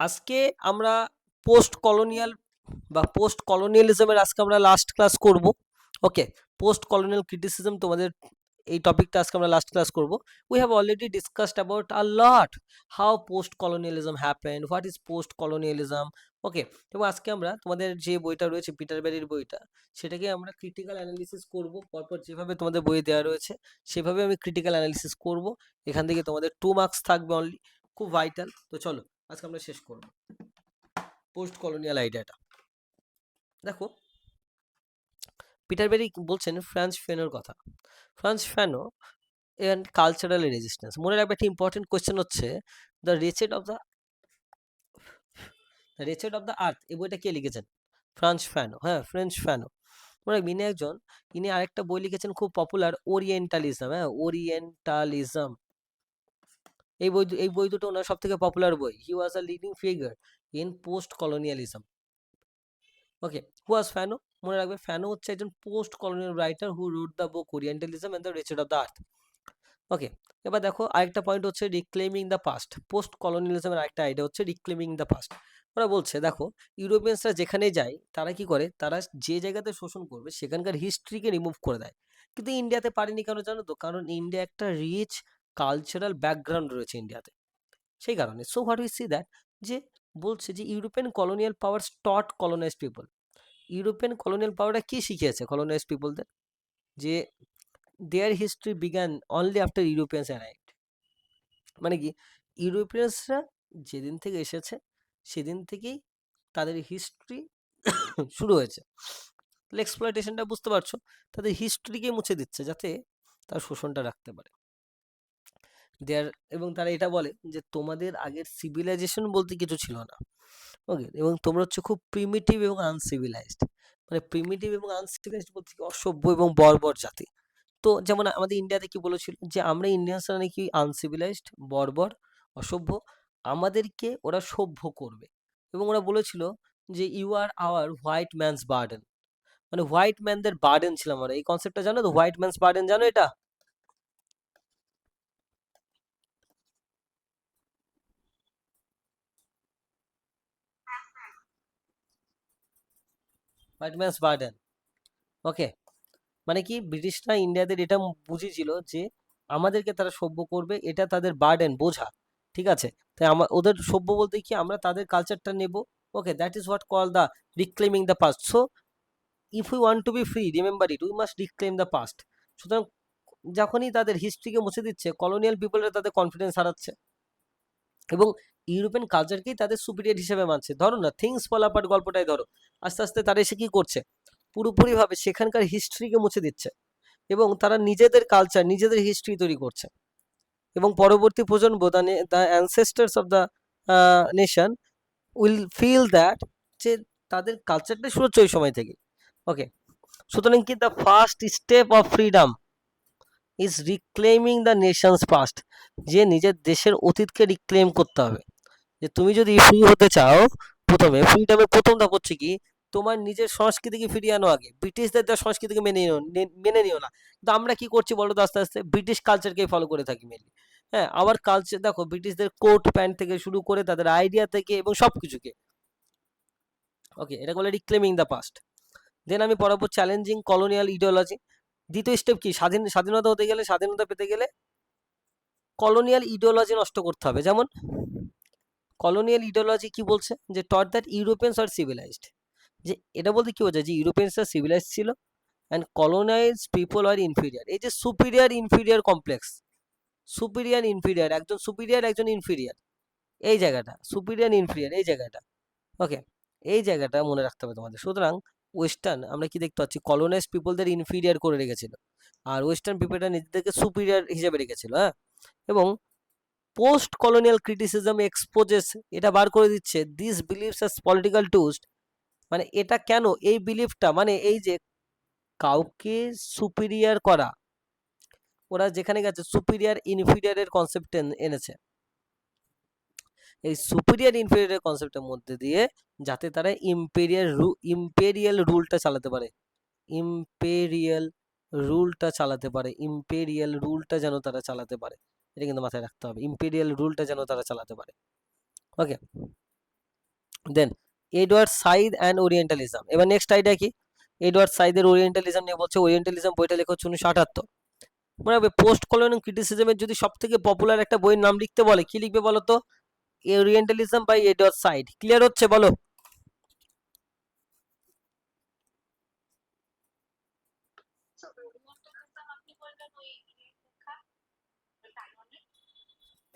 আজকে আমরা post colonial বা পোস্ট কলোনিয়ালিজমের আজকে আমরা লাস্ট ক্লাস করব। ওকে, পোস্ট কলোনিয়াল ক্রিটিসিজম তোমাদের এই টপিকটা আজকে আমরা লাস্ট ক্লাস করব। We have already discussed about a lot how post colonialism happened, what is post colonialism. Okay, এবং আজকে আমরা তোমাদের যে বইটা রয়েছে পিটার ব্যারির বইটা, সেটাকে আমরা ক্রিটিক্যাল অ্যানালিসিস করব। পরপর যেভাবে তোমাদের বইয়ে দেওয়া রয়েছে সেভাবে আমি ক্রিটিক্যাল অ্যানালিসিস করব। এখান থেকে তোমাদের 2 মার্কস থাকবে অনলি, খুব ভাইটাল। তো চলো আজকে আমরা শেষ করব পোস্ট কলোনিয়াল আইডিয়াটা। দেখো, পিটার বেরি বলছেন ফ্রান্স ফ্যানোর কথা। Frantz Fanon and cultural resistance. মনে রাখবে একটা ইম্পর্টেন্ট কোয়েশ্চেন হচ্ছে the wretched of the earth. এই বইটা কে লিখেছেন? Frantz Fanon. হ্যাঁ, ফ্রেঞ্চ ফ্যানো। মনে রাখবে ইনি একজন, ইনি আরেকটা বই লিখেছেন খুব পপুলার, ওরিয়েন্টালিজম। হ্যাঁ, ওরিয়েন্টালিজম। এই বই দুটো ওনার সব থেকে পপুলার বই। He was a leading figure in post colonialism. Okay, who was Fanon? মনে রাখবে ফ্যানো হচ্ছে একজন post colonial writer who wrote the book orientalism and the wretched of the earth. Okay, এবার দেখো আরেকটা পয়েন্ট হচ্ছে রিক্লেমিং দ্য পাস্ট। পোস্ট কলোনিয়ালিজমের আরেকটা আইডিয়া হচ্ছে রিক্লেমিং দ্য পাস্ট। ওরা বলছে দেখো, ইউরোপিয়ানসরা যেখানে যায় তারা কি করে, তারা যে জায়গাতে শোষণ করবে সেখানকার হিস্ট্রিকে রিমুভ করে দেয়। কিন্তু ইন্ডিয়াতে পারেনি কেন জানো তো? কারণ ইন্ডিয়া একটা রিচ কালচারাল ব্যাকগ্রাউন্ড রয়েছে ইন্ডিয়াতে, সেই কারণে। So what we see that, যে বলছে যে European colonial power taught colonized people. European colonial পাওয়ারটা কি শিখিয়েছে কলোনাইজড পিপলদের? যে their history began only after Europeans arrived. মানে কি, ইউরোপিয়ানসরা যেদিন থেকে এসেছে সেদিন থেকেই তাদের হিস্ট্রি শুরু হয়েছে। তাহলে এক্সপ্লয়টেশনটা বুঝতে পারছো, তাদের হিস্ট্রিকে মুছে দিচ্ছে যাতে তার শোষণটা রাখতে পারে। দেয়ার, এবং তারা এটা বলে যে তোমাদের আগের সিভিলাইজেশন বলতে কিছু ছিল না। ওকে, এবং তোমরা হচ্ছে খুব প্রিমিটিভ এবং আনসিভিলাইজড। মানে প্রিমিটিভ এবং আনসিভিলাইজড বলতে কি, অসভ্য এবং বর্বর জাতি। তো যেমন আমাদের ইন্ডিয়াতে কি বলেছিল যে আমরা ইন্ডিয়ানসরা নাকি আনসিভিলাইজড, বর্বর, অসভ্য, আমাদেরকে ওরা সভ্য করবে। এবং ওরা বলেছিল যে you are our white man's burden. মানে হোয়াইট ম্যানদের বার্ডেন ছিলাম আমরা। এই কনসেপ্টটা জানো তো, হোয়াইট ম্যানস বার্ডেন, জানো এটা? White man's burden. ওকে, মানে কি, ব্রিটিশরা ইন্ডিয়াদের এটা বুঝেছিল যে আমাদেরকে তারা সভ্য করবে, এটা তাদের বার্ডেন, বোঝা। ঠিক আছে, তাই ওদের সভ্য বলতে কি, আমরা তাদের কালচারটা নেব। Okay, that is what call the reclaiming the past. So if you want to be free, remember it, we must reclaim the past. সুতরাং যখনই তাদের হিস্ট্রিকে মুছে দিচ্ছে, কলোনিয়াল পিপলরা তাদের কনফিডেন্স হারাচ্ছে এবং ইউরোপিয়ান কালচারকেই তাদের সুপিরিয়র হিসেবে মানছে। ধরো না, থিংস ফল অ্যাপার্ট গল্পটাই ধরো। আস্তে আস্তে তারা এসে কি করছে, পুরোপুরিভাবে সেখানকার হিস্ট্রিকে মুছে দিচ্ছে এবং তারা নিজেদের কালচার, নিজেদের হিস্ট্রি তৈরি করছে। এবং পরবর্তী প্রজন্ম, the ancestors of the nation will feel that, যে তাদের কালচারটা শুরু হচ্ছে ওই সময় থেকে। ওকে, সুতরাং কি, the first step of freedom is রিক্লেমিং the Nations past. যে নিজের দেশের অতীতকে রিক্লেম করতে হবে। যে তুমি যদি ফ্রি হতে চাও, প্রথমে ফ্রিডমের প্রথম ধাপ হচ্ছে কি, তোমার নিজের সংস্কৃতিকে ফিরিয়ে আনো আগে। ব্রিটিশদের তার সংস্কৃতিকে মেনে নিও না। কিন্তু আমরা কি করছি বলো তো, আস্তে আস্তে ব্রিটিশ কালচারকেই ফলো করে থাকি মেনলি। হ্যাঁ, আবার কালচার দেখো, ব্রিটিশদের কোট প্যান্ট থেকে শুরু করে তাদের আইডিয়া থেকে এবং সব কিছুকে। ওকে, এটা বলে রিক্লেমিং দ্য পাস্ট। দেন আমি পড়াবো চ্যালেঞ্জিং কলোনিয়াল ইডিওলজি। দ্বিতীয় স্টেপ কি, স্বাধীনতা হতে গেলে, স্বাধীনতা পেতে গেলে কলোনিয়াল ইডিওলজি নষ্ট করতে হবে। যেমন কলোনিয়াল ইডিওলজি কি বলছে, যে taught that Europeans are civilized. যে এটা বলতে কি বোঝায়, যে ইউরোপিয়ানসরা সিভিলাইজ ছিল and colonize people are inferior. এই যে superior inferior complex, superior inferior, একজন সুপিরিয়ার একজন ইনফিরিয়ার, এই জায়গাটা সুপিরিয়ার ইনফিরিয়ার, এই জায়গাটা। ওকে, এই জায়গাটা মনে রাখতে হবে তোমাদের। সুতরাং ওয়েস্টার্ন আমরা কি দেখতে পাচ্ছি, কলোনাইজ পিপলদের ইনফিরিয়ার করে রেখেছিল আর ওয়েস্টার্ন পিপলটা নিজেদেরকে সুপিরিয়ার হিসেবে রেখেছিল। হ্যাঁ, এবং পোস্ট কলোনিয়াল ক্রিটিসিজম এক্সপোজেস, এটা বার করে দিচ্ছে this believes as political tools. মানে এটা কেন, এই বিলিফটা, মানে এই যে কাউকে সুপিরিয়ার করা, ওরা যেখানে গেছে সুপিরিয়ার ইনফিরিয়ারের কনসেপ্ট এনেছে। এই সুপিরিয়ার ইনফিরিয়ার কনসেপ্টের মধ্যে দিয়ে যাতে তারা ইম্পেরিয়াল রুলটা চালাতে পারে, ইম্পেরিয়াল রুলটা চালাতে পারে, ইম্পেরিয়াল রুলটা যেন তারা চালাতে পারে। এটা কিন্তু মাথায় রাখতে হবে, ইম্পেরিয়াল রুলটা যেন তারা চালাতে পারে। ওকে, দেন এডওয়ার্ড সাইদ অ্যান্ড ওরিয়েন্টালিজম। এবার নেক্সট আইডিয়া কি? এডওয়ার্ড সাইদের ওরিয়েন্টালিজম নিয়ে বলছে, ওরিয়েন্টালিজম বইটা লেখা হচ্ছে 1978। মনে হবে পোস্ট কলোনিয়াল ক্রিটিসিজমের যদি সব থেকে পপুলার একটা বইয়ের নাম লিখতে বলে, কি লিখবে বলো তো? Orientalism by Edward Said. Clear হচ্ছে বলো?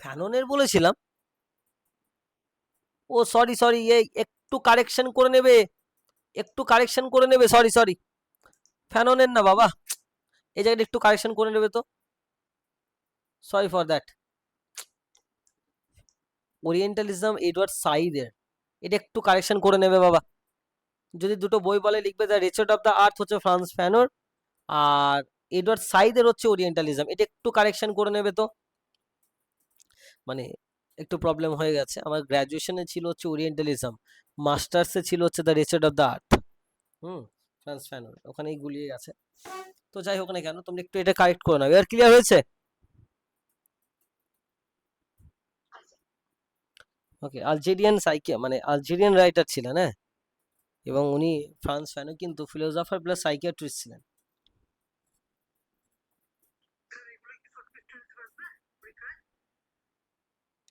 ফ্যাননের বলেছিলাম। ও সরি সরি, এই একটু কারেকশন করে নেবে, একটু কারেকশন করে নেবে, সরি সরি। ফ্যাননের না বাবা, এই জায়গাটা একটু কারেকশন করে নেবে তো, sorry for that. Orientalism Edward সাইদের, এটা একটু কারেকশন করে নেবে বাবা। যদি দুটো বই বলে লিখবে দ্য রিচার্ড অফ দ্য আর্থ হচ্ছে ফ্রান্স ফ্যানোর, আর এডওয়ার্ড সাইদের হচ্ছে ওরিয়েন্টালিজম, এটা একটু কারেকশন করে নেবে তো। মানে একটু প্রবলেম হয়ে গেছে, আমার গ্র্যাজুয়েশনে ছিল হচ্ছে ওরিয়েন্টালিজম, মাস্টার্সে ছিল হচ্ছে the wretched of the earth. হুম, ফ্রান্স ফ্যানোর ওখানেই গুলিয়ে গেছে। তো যাই হোক না কেন, তুমি একটু এটা কারেক্ট করে নাও। এবার ক্লিয়ার হয়েছে? ওকে, আলজেরিয়ান মানে আলজেরিয়ান রাইটার ছিলেন, হ্যাঁ, এবং উনি ফ্রান্স ফ্যানো কিন্তু ফিলোসফার প্লাস সাইকিয়াট্রিস্ট ছিলেন।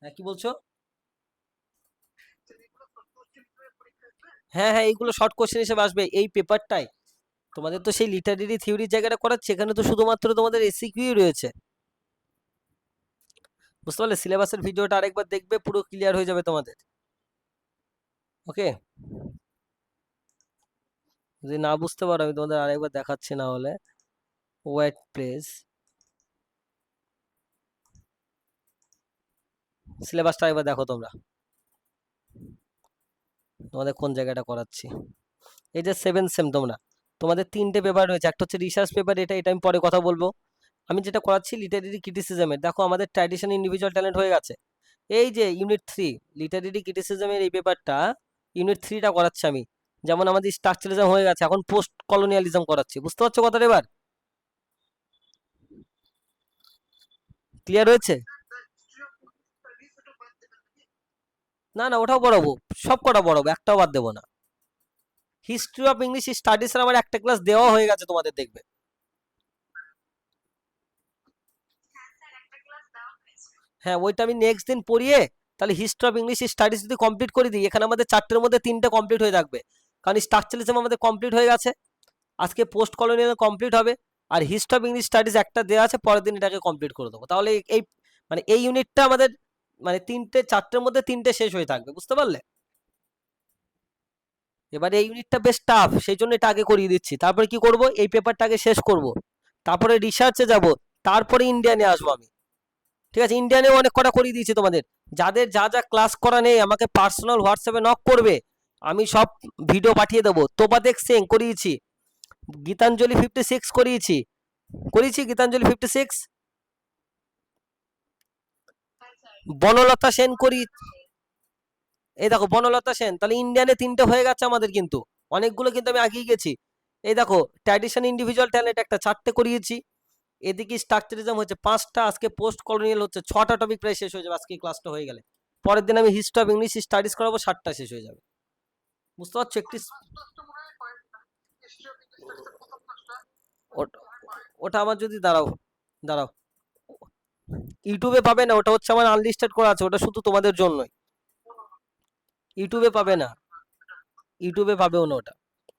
হ্যাঁ, কি বলছো? হ্যাঁ হ্যাঁ, এইগুলো শর্ট কোশ্চেন হিসেবে আসবে এই পেপারটাই। তোমাদের তো সেই লিটারেরি থিওরির জায়গাটা করাচ্ছে, এখানে তো শুধুমাত্র তোমাদের এসিকিউই রয়েছে। বুঝতে পারলে? সিলেবাসের ভিডিওটা আরেকবার দেখবে, পুরো ক্লিয়ার হয়ে যাবে তোমাদের। ওকে, যদি না বুঝতে পারো আমি তোমাদের আরেকবার দেখাচ্ছি, না হলে ওয়েট প্লেস, সিলেবাসটা একবার দেখো তোমরা, তোমাদের কোন জায়গাটা করাচ্ছি। এই যে 7 সেম, তোমাদের 3টে পেপার রয়েছে, একটা হচ্ছে রিসার্চ পেপার, এটা এটা আমি পরে কথা বলবো। আমি যেটা করাচ্ছি লিটারেরি ক্রিটিসিজমের, দেখো আমাদের ট্র্যাডিশন ইন্ডিভিজুয়াল ট্যালেন্ট হয়ে গেছে। এই যে ইউনিট 3 লিটারেরি ক্রিটিসিজমের এই পেপারটা, ইউনিট 3টা করাচ্ছি আমি। যেমন আমাদের স্ট্রাকচারালিজম হয়ে গেছে, এখন পোস্ট কলোনিয়ালিজম করাচ্ছি। বুঝতে পারছো কথাটা এবার? ক্লিয়ার হয়েছে? না না, ওটাও পড়াবো, সব কটা পড়াবো, একটাও বাদ দেবো না। হিস্ট্রি অফ ইংলিশ স্টাডিজ এর আমার একটা ক্লাস দেওয়া হয়ে গেছে তোমাদের, দেখবে। হ্যাঁ, ওইটা আমি নেক্সট দিন পড়িয়ে, তাহলে হিস্ট্রি অফ ইংলিশ স্টাডিজ যদি কমপ্লিট করে দিই, এখানে আমাদের 4টের মধ্যে 3টে কমপ্লিট হয়ে থাকবে। কারণ স্ট্রাকচারালিজম আমাদের কমপ্লিট হয়ে গেছে, আজকে পোস্ট কলোনিয়াল কমপ্লিট হবে, আর হিস্ট্রি অফ ইংলিশ স্টাডিজ একটা দেওয়া আছে, পরের দিন এটাকে কমপ্লিট করে দেবো। তাহলে এই মানে এই ইউনিটটা আমাদের মানে 4টের মধ্যে 3টে শেষ হয়ে থাকবে। বুঝতে পারলে? এবার এই ইউনিটটা বেশ টাফ, সেই জন্য এটা আগে করিয়ে দিচ্ছি। তারপরে কি করব, এই পেপারটাকে শেষ করব, তারপরে রিসার্চে যাব, তারপরে ইন্ডিয়ানে আসবো আমি। ঠিক আছে, ইন্ডিয়ানেও অনেক কটা করিয়ে দিয়েছি তোমাদের। যাদের যা যা ক্লাস করা নেই আমাকে পার্সোনাল হোয়াটসঅ্যাপে নক করবে, আমি সব ভিডিও পাঠিয়ে দেবো। তোপাদেক সেন করিয়েছি, গীতাঞ্জলি 56 করিয়েছি, করিয়েছি গীতাঞ্জলি 56। বনলতা সেন করি, এই দেখো বনলতা সেন, তাহলে ইন্ডিয়ানে 3টে হয়ে গেছে আমাদের, কিন্তু অনেকগুলো কিন্তু আমি আগিয়ে গেছি। এই দেখো ট্র্যাডিশন ইন্ডিভিজুয়াল ট্যালেন্ট একটা 4টে করিয়েছি, এদিকে স্ট্রাকচারিজম হচ্ছে 5টা, আজকে পোস্ট কলোনিয়াল হচ্ছে 6টা, টপিক প্রায় শেষ হয়ে যাবে আজকে ক্লাসটা হয়ে গেলে। পরের দিন আমি হিস্ট্রি অফ ইংলিশ স্টাডিজ করাবো, 7টা শেষ হয়ে যাবে। বুঝতে পারছো? একটি ওটা ওটা আমার যদি, দাঁড়াও দাঁড়াও, ইউটিউবে পাবে না, ওটা হচ্ছে আমার আনলিস্টেড করা আছে, ওটা শুধু তোমাদের জন্যই। ইউটিউবে পাবে না, ইউটিউবে পাবেও না ওটা,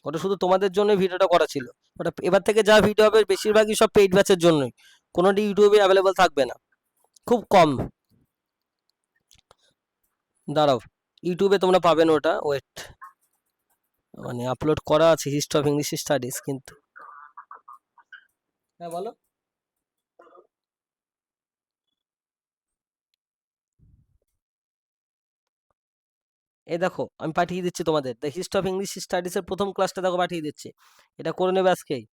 ওটা শুধু তোমাদের জন্য ভিডিওটা করা ছিল। ওটা এবার থেকে যা ভিডিও হবে বেশিরভাগই সব পেইড ব্যাচের জন্যই, কোনোটি ইউটিউবে অ্যাভেলেবল থাকবে না, খুব কম। দাঁড়াও, ইউটিউবে তোমরা পাবে না ওটা, ওয়েট, মানে আপলোড করা আছে হিস্ট্রি অফ ইংলিশ স্টাডিজ কিন্তু। হ্যাঁ বলো। এই দেখো আমি পাঠিয়ে দিচ্ছি তোমাদের, the history of English studies এর প্রথম ক্লাসটা দেখো পাঠিয়ে দিচ্ছি, এটা করে নেবে আজকেই।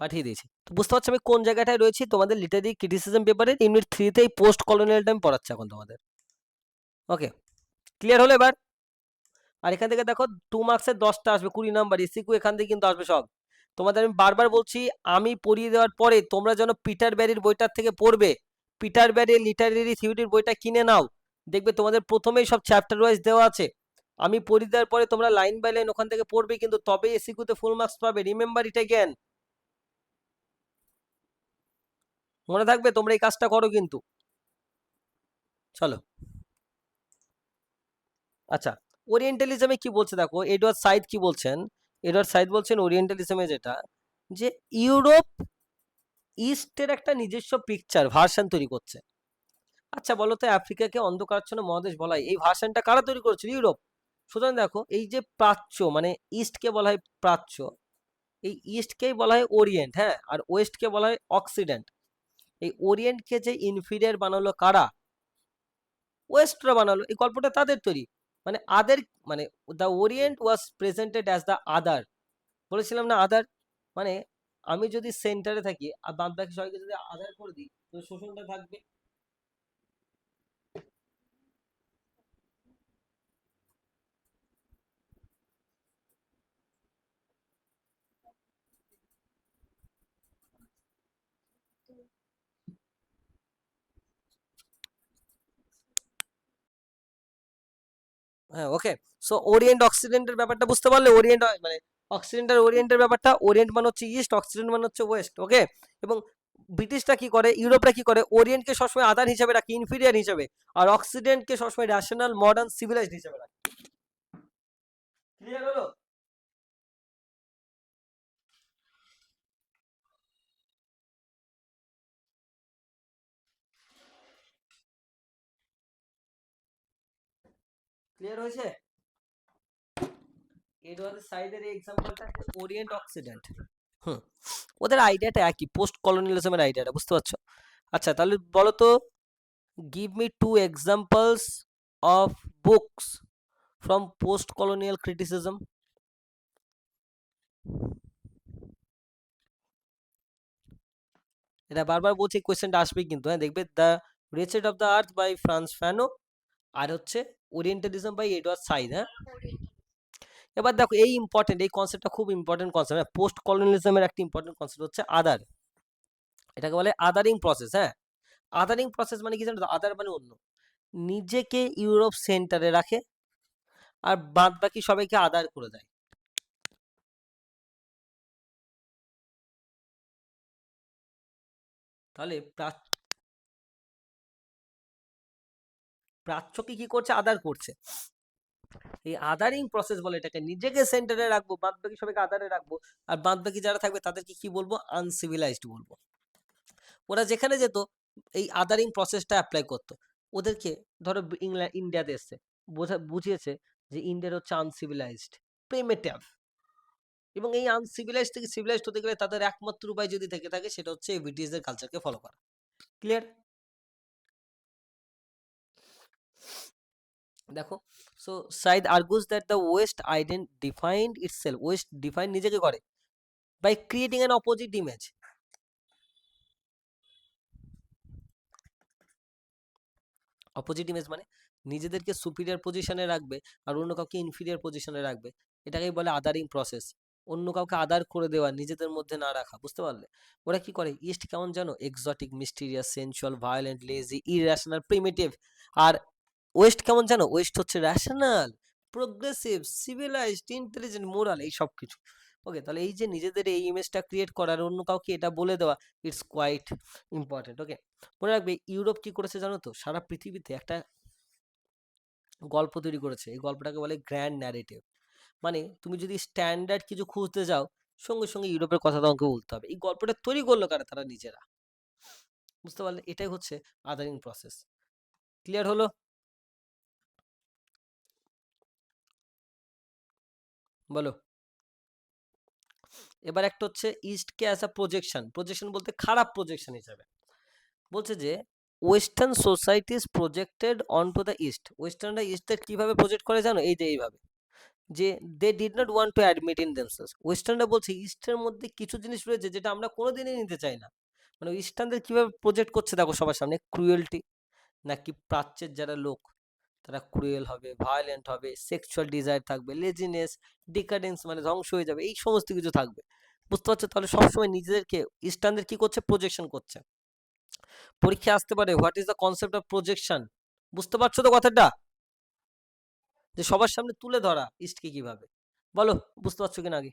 পাঠিয়ে দিয়েছি। তো বুঝতে পারছো আমি কোন জায়গাটায় রয়েছি তোমাদের লিটারি ক্রিটিসিজম পেপারের ইউনিট 3 তে এই পোস্ট কলোনিয়ালটা আমি পড়াচ্ছি এখন তোমাদের। ওকে, ক্লিয়ার হলো এবার? আর এখান থেকে দেখো 2 মার্কসের 10টা আসবে, 20 নাম্বার এসিকিউ এখান থেকে কিন্তু আসবে সব। তোমাদের আমি বারবার বলছি, আমি পড়িয়ে দেওয়ার পরে তোমরা যেন পিটার ব্যারির বইটার থেকে পড়বে। পিটার ব্যারির লিটারেরি থিওরির বইটা কিনে নাও, দেখবে তোমাদের প্রথমেই সব চ্যাপ্টার ওয়াইজ দেওয়া আছে। আমি পড়িয়ে দেওয়ার পরে তোমরা লাইন বাই লাইন ওখান থেকে পড়বে, কিন্তু তবেই এসিকিউতে ফুল মার্কস পাবে। রিমেম্বার ইট অ্যাগেন, মনে থাকবে তোমরা এই কাজটা করো কিন্তু। চলো, আচ্ছা, ওরিয়েন্টালিজমে কি বলছে দেখো, এডওয়ার্ড সাইদ কি বলছেন। এডওয়ার্ড সাইদ বলছেন ওরিয়েন্টালিজমে যেটা, যে ইউরোপ ইস্টের একটা নিজস্ব পিকচার ভার্সন তৈরি করছে। আচ্ছা বলো তো, আফ্রিকাকে অন্ধকারাচ্ছন্ন মহাদেশ বলা হয়, এই ভার্সনটা কারা তৈরি করেছিল? ইউরোপ। সুতরাং দেখো, এই যে প্রাচ্য মানে ইস্টকে বলা হয় প্রাচ্য, এই ইস্টকেই বলা হয় ওরিয়েন্ট, হ্যাঁ, আর ওয়েস্টকে বলা হয় অক্সিডেন্ট। এই ওরিয়েন্টকে যে ইনফিরিয়ার বানালো কারা? ওয়েস্টরা বানালো। এই গল্পটা তাদের তৈরি, মানে আদের, মানে the Orient was presented as the other. বলেছিলাম না আদার, মানে আমি যদি সেন্টারে থাকি আর বাদ বাকি সবাইকে যদি আদার করে দিই, তো শোষণটা থাকবে। হ্যাঁ, ওকে। সো ওরিয়েন্ট অক্সিডেন্টের ব্যাপারটা বুঝতে পারলে, ওরিয়েন্ট মানে অক্সিডেন্ট আর ওরিয়েন্টের ব্যাপারটা, ওরিয়েন্ট মানে হচ্ছে ইস্ট, অক্সিডেন্ট মানে হচ্ছে ওয়েস্ট, ওকে। এবং ব্রিটিশরা কি করে, ইউরোপরা কি করে, ওরিয়েন্টকে সবসময় আদার হিসেবে রাখে, ইনফিরিয়ার হিসেবে, আর অক্সিডেন্টকে সবসময় ন্যাশনাল মডার্ন সিভিলাইজড হিসেবে রাখে। ক্লিয়ার হলো? ক্লিয়ার হয়েছে? এডওয়ার্ড সাইডের এই এক্সাম্পলটা ওরিয়েন্ট অক্সিডেন্ট। হুম, ওদের আইডিয়াটা একই, পোস্ট কলোনিয়ালিজমের আইডিয়াটা, বুঝতে পারছো? আচ্ছা তাহলে বলো তো, give me 2 examples of books from post colonial criticism. এটা বারবার বলছি, কোয়েশ্চেনটা আসবে কিন্তু, হ্যাঁ দেখবে, the wretched of the earth by Frantz Fanon, আর হচ্ছে ওরিয়েন্টালিজম বাই এডওয়ার্ড সাইদ, হ্যাঁ। এবার দেখো, এই ইম্পর্টেন্ট, এই কনসেপ্টটা খুব ইম্পর্টেন্ট কনসেপ্ট, হ্যাঁ। পোস্ট কলোনিয়ালিজমের একটা ইম্পর্টেন্ট কনসেপ্ট হচ্ছে আদার, এটাকে বলে আদারিং প্রসেস, হ্যাঁ। আদারিং প্রসেস মানে কি জানো তো? আদার মানে অন্য, নিজেকে ইউরোপ সেন্টারে রাখে আর বাদ বাকি সবাইকে আদার করে দেয়। তাহলে প্রাচ্যকে কি করছে? আদার করছে। এই আদারিং প্রসেস বলে এটাকে, নিজেকে সেন্টারে রাখবো, বাদ বাকি সবাইকে আদারে রাখবো, আর বাদ বাকি যারা থাকবে তাদেরকে কি বলবো? আনসিভিলাইজড বলবো। ওরা যেখানে যেত এই আদারিং প্রসেসটা অ্যাপ্লাই করতো। ওদেরকে ধরো ইংল্যান্ড ইন্ডিয়াতে এসছে, বুঝিয়েছে যে ইন্ডিয়ার হচ্ছে আনসিভিলাইজড, প্রিমিটিভ, এবং এই আনসিভিলাইজড থেকে সিভিলাইজড হতে গেলে তাদের একমাত্র উপায় যদি থেকে থাকে, সেটা হচ্ছে ব্রিটিশদের কালচারকে ফলো করা। ক্লিয়ার? দেখো, so Said argues that the West identified itself, West define নিজেকে করে by creating an opposite image. Opposite image মানে নিজেদেরকে সুপিরিয়র পজিশনে রাখবে আর অন্য কাউকে ইনফিরিয়র পজিশনে রাখবে, এটাকেই বলে আদারিং প্রসেস। অন্য কাউকে আদার করে দেওয়া, নিজেদের মধ্যে না রাখা, বুঝতে পারলে? ওরা কি করে, ইস্ট কেমন জানো? Exotic, mysterious, sensual, violent, lazy, irrational, primitive. আর ওয়েস্ট কেমন জানো? ওয়েস্ট হচ্ছে rational, progressive, civilized, intelligent, moral, এই সব কিছু। ওকে, তাহলে এই যে নিজেদের এই ইমেজটা ক্রিয়েট করার, অন্য কাউকে এটা বলে দেওয়া, ইটস কোয়াইট ইম্পর্টেন্ট। ওকে, মনে রাখবে ইউরোপ কি করেছে জানো তো? সারা পৃথিবীতে একটা গল্প তৈরি করেছে, এই গল্পটাকে বলে গ্র্যান্ড ন্যারেটিভ। মানে তুমি যদি স্ট্যান্ডার্ড কিছু খুঁজতে যাও, সঙ্গে সঙ্গে ইউরোপের কথা তোমাকে বলতে হবে। এই গল্পটা তৈরি করলো কারা? তারা নিজেরা, বুঝতে পারলে? এটাই হচ্ছে আদারিং প্রসেস। ক্লিয়ার হলো? বলো। এবার একটা হচ্ছে ইস্টকে অ্যাজ আ প্রজেকশন, প্রজেকশন বলতে খারাপ প্রজেকশন হিসাবে বলছে যে western societies projected on to the East. ওয়েস্টার্নরা ইস্টের কিভাবে প্রজেক্ট করে জানো? এই যে এইভাবে, যে they did not want to admit in themselves. ওয়েস্টার্নরা বলছে ইস্টের মধ্যে কিছু জিনিস রয়েছে যেটা আমরা কোনোদিনই নিতে চাই না। মানে ইস্টার্নদের কিভাবে প্রজেক্ট করছে দেখো সবার সামনে, ক্রুয়েলটি, নাকি প্রাচ্যের যারা লোক তারা ক্রুয়েল হবে, ভায়োলেন্ট হবে, সেক্সুয়াল ডিজায়ার থাকবে, লেজিনেস, ডিকাডেন্স মানে ধ্বংস হয়ে যাবে, এই সমস্ত কিছু থাকবে। বুঝতে পারছো? তাহলে সবসময় নিজেদেরকে ইস্টার্নদের কি করছে, প্রজেকশন করছে। পরীক্ষা আসতে পারে what is the concept of projection, বুঝতে পারছো তো কথাটা, যে সবার সামনে তুলে ধরা ইস্টকে কিভাবে, বলো বুঝতে পারছো কিনা আগে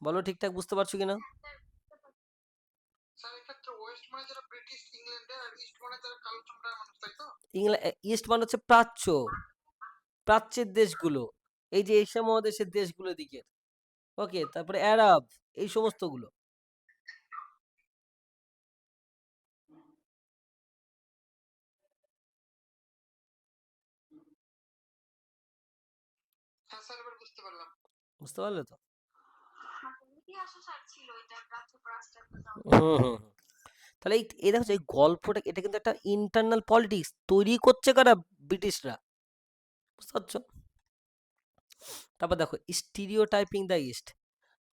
বলো, ঠিকঠাক বুঝতে পারছো কিনা? ইস্ট মানে হচ্ছে প্রাচ্য, প্রাচ্যের দেশগুলো, এই যে এশিয়া মহাদেশের দেশগুলো দিকে, ওকে, তারপরে আরব, এই সমস্তগুলো। বুঝতে পারলে তো? হুম হুম হুম। তাহলে এই দেখো এই গল্পটা, এটা কিন্তু একটা ইন্টারনাল পলিটিক্স তৈরি করছে কারা, ব্রিটিশরা, বুঝতে পারছো? তারপর দেখো স্টিরিও টাইপিং দ্য ইস্ট,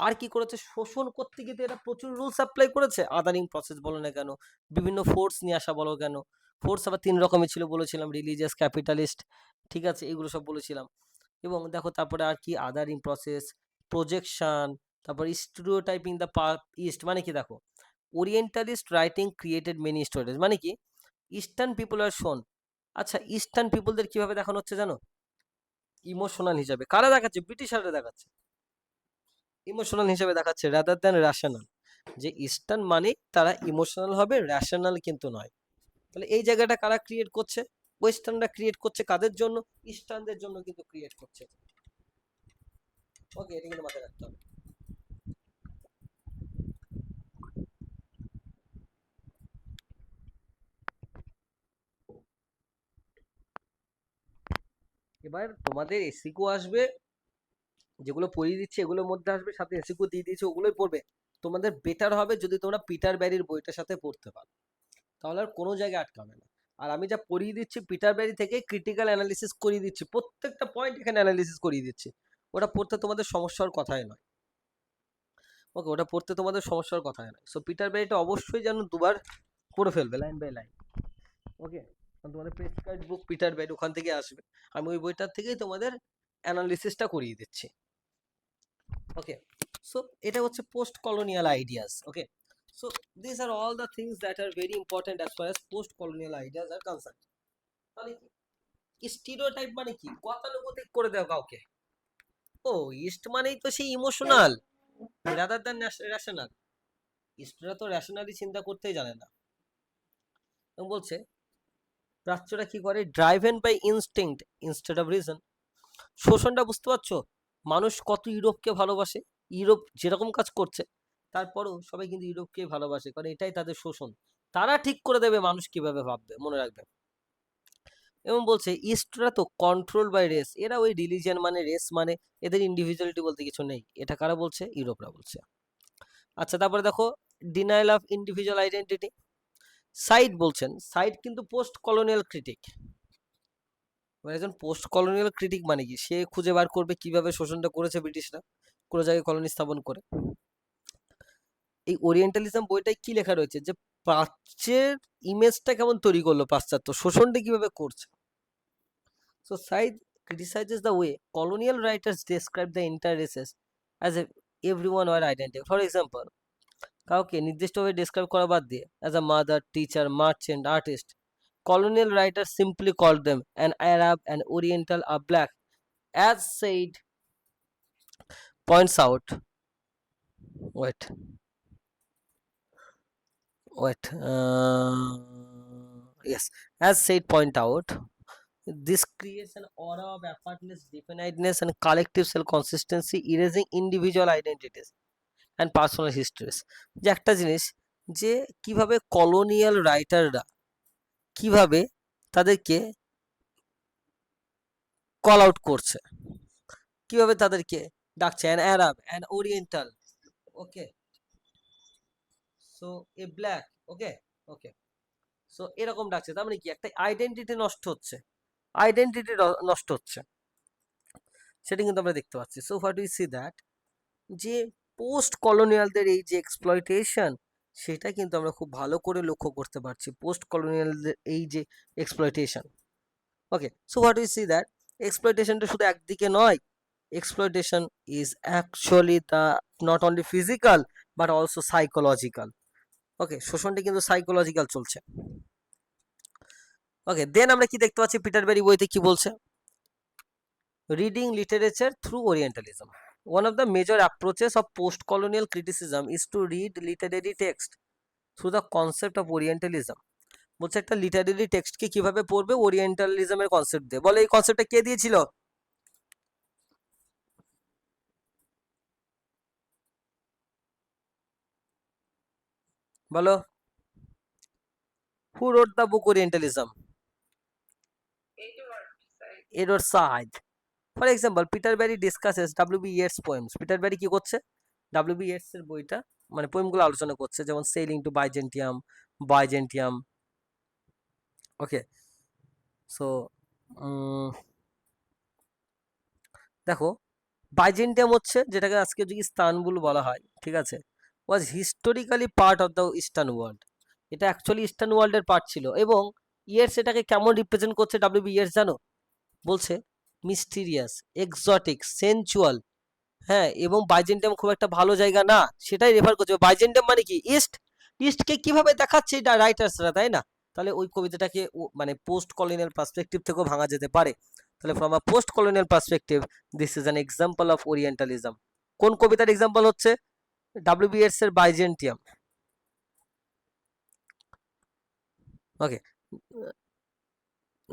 আর কি করেছে, শোষণ করতে গিয়ে তো এরা প্রচুর রুলস অ্যাপ্লাই করেছে, আদারিং প্রসেস বলো না কেন, বিভিন্ন ফোর্স নিয়ে আসা বলো কেন, ফোর্স আবার তিন রকমের ছিল বলেছিলাম, রিলিজিয়াস, ক্যাপিটালিস্ট, ঠিক আছে, এগুলো সব বলেছিলাম। এবং দেখো তারপরে আর কি, আদারিং প্রসেস, প্রজেকশন, তারপর স্টিরিও টাইপিং দ্য ইস্ট মানে কি দেখো, orientalist writing created many stories মানে কি, ইস্টার্ন পিপল আর শোন, আচ্ছা ইস্টার্ন পিপলদের কিভাবে দেখানো হচ্ছে জানো, ইমোশনাল হিসাবে, কারা দেখাচ্ছে, ব্রিটিশাররা দেখাচ্ছে, ইমোশনাল হিসেবে দেখাচ্ছে রাদার দ্যান র্যাশনাল, যে ইস্টার্ন মানে তারা ইমোশনাল হবে, র্যাশনাল কিন্তু নয়। তাহলে এই জায়গাটা কারা ক্রিয়েট করছে, ওয়েস্টার্নরা ক্রিয়েট করছে, কাদের জন্য, ইস্টার্নদের জন্য কিন্তু ক্রিয়েট করছে। ওকে, এটা কিন্তু মাথায় রাখতে হবে। এবার তোমাদের এসিকো আসবে, যেগুলো পড়িয়ে দিচ্ছে এগুলোর মধ্যে আসবে, সাথে এসিকো দিয়ে দিয়েছে ওগুলোই পড়বে। তোমাদের বেটার হবে যদি তোমরা পিটার ব্যারির বইটার সাথে পড়তে পারো, তাহলে আর কোনো জায়গায় আটকাবে না। আর আমি যা পড়িয়ে দিচ্ছি পিটার ব্যারি থেকে ক্রিটিক্যাল অ্যানালিসিস করিয়ে দিচ্ছি, প্রত্যেকটা পয়েন্ট এখানে অ্যানালিসিস করিয়ে দিচ্ছি। ওটা পড়তে তোমাদের সমস্যার কথাই নয়। ওকে, ওটা পড়তে তোমাদের সমস্যার কথাই নয়। সো পিটার ব্যারিটা অবশ্যই যেন দুবার পড়ে ফেলবে, লাইন বাই লাইন। ওকে, কারণ তোমাদের প্রেসক্রাইব বুক পিটার ব্যারি ওখান থেকে আসবে, আমি ওই বইটার থেকেই তোমাদের অ্যানালিসিসটা করিয়ে দিচ্ছি। ওকে, সো এটা হচ্ছে post colonial ideas. Okay, so this are all the things that are very important as far as post colonial ideas are concern. তাহলে কি স্টিরিওটাইপ মানে কি, গতানুগতিক করে দেওয়া কাউকে, ও ইস্ট মানেই তো সেই ইমোশনাল রাদার দ্যান রেশনাল, ইস্টরা তো রেশনালি চিন্তা করতেই জানে না। এবং বলছে প্রাচ্যরা কি করে, driven by instinct instead of reason. শোষণটা বুঝতে পারছো, মানুষ কত ইউরোপকে ভালোবাসে, ইউরোপ যেরকম কাজ করছে তারপরও সবাই কিন্তু ইউরোপকে ভালোবাসে, কারণ এটাই তাদের শোষণ। তারা ঠিক করে দেবে মানুষ কিভাবে ভাববে, মনে রাখবে। এবং বলছে ইস্টরা তো কন্ট্রোল বাই রেস, এরা ওই রিলিজিয়ান মানে রেস মানে, এদের ইন্ডিভিজুয়ালিটি বলতে কিছু নেই, এটা কারা বলছে, ইউরোপরা বলছে। আচ্ছা তারপরে দেখো denial of individual identity, side বলছেন, সাইড কিন্তু পোস্ট কলোনিয়াল ক্রিটিক, একজন পোস্ট কলোনিয়াল ক্রিটিক মানে কি, সে খুঁজে বার করবে কিভাবে শোষণটা করেছে ব্রিটিশরা কোনো জায়গায় কলোনি স্থাপন করে। এই ওরিয়েন্টালিজম বইটায় কি লেখা রয়েছে, যে প্রাচ্যের ইমেজটা কেমন তৈরি করলো পাশ্চাত্য, শোষণটা কিভাবে করছে। So side criticizes the way colonial writers describe the entire races as if everyone were identical. For example, কাউকে নির্দিষ্টভাবে describe করা বাদ দিয়ে as a mother, teacher, merchant, artist, colonial writers simply called them an Arab, an Oriental, a black, as said points out. Wait, wait. Yes, as said point out, this creates an aura of apartness, definiteness, and collective self consistency, erasing individual identities and personal histories. যে একটা জিনিস, যে কিভাবে colonial রাইটাররা কিভাবে তাদেরকে call out করছে, কিভাবে তাদেরকে ডাকছে, an Arab, an oriental, okay, so A black, okay, okay, so এরকম ডাকছে, তার মানে কি একটা আইডেন্টিটি নষ্ট হচ্ছে, আইডেন্টিটি নষ্ট হচ্ছে, সেটা কিন্তু আমরা দেখতে পাচ্ছি। So what we see that, যে পোস্ট কলোনিয়ালদের এই যে এক্সপ্লয়টেশন, সেটা কিন্তু আমরা খুব ভালো করে লক্ষ্য করতে পারছি, পোস্ট কলোনিয়ালদের এই যে exploitation. Okay, so what we see that এক্সপ্লয়টেশনটা শুধু একদিকে নয়, exploitation is actually the not only physical but also psychological. ওকে, শোষণটা কিন্তু সাইকোলজিক্যাল চলছে। ওকে, দেন আমরা কি দেখতে পাচ্ছি পিটার বেরি বইতে কি বলছে, reading literature through Orientalism, one of the major approaches of post colonial criticism is to read literary text through the concept of orientalism। বলছে একটা লিটারেরি টেক্সটকে কিভাবে পড়বে, ওরিয়েন্টালিজমের কনসেপ্ট দিয়ে। বলে এই কনসেপ্টটা কে দিয়েছিল? বলো, who wrote the book Orientalism? Edward Said. For example Peter Barry discusses W B Yeats poems. Peter Barry কি করছে, ডব্লিউ বি ইয়েটস এর বইটা মানে পোয়েমগুলো আলোচনা করছে, যেমন sailing to Byzantium, Byzantium. Okay, so দেখো বাইজেন্টিয়াম হচ্ছে যেটাকে আজকে যদি ইস্তানবুল বলা হয়, ঠিক আছে, was historically part of the eastern world. এটা অ্যাকচুয়ালি ইস্টার্ন ওয়ার্ল্ডের পার্ট ছিল। এবং ইয়েটস এটাকে কেমন রিপ্রেজেন্ট করছে ডব্লিউ বি ইয়েটস জানো? বলছে মিস্টিরিয়াস, এক্সোটিক, সেনচুয়াল। হ্যাঁ, এবং বাইজেন্টাইন খুব একটা ভালো জায়গা না, সেটাই রেফার করছে। বাইজেন্টাইন মানে কি? ইস্ট। ইস্টকে কিভাবে দেখাচ্ছে এটা রাইটার্সরা, তাই না? তাহলে ওই কবিতাটাকে মানে পোস্ট কলোনিয়াল পার্সপেক্টিভ থেকেও ভাঙা যেতে পারে। তাহলে from a post colonial perspective this is an example of orientalism. কোন কবিতার এক্সাম্পল হচ্ছে? ডব্লিউ বি এর Byzantium. Okay,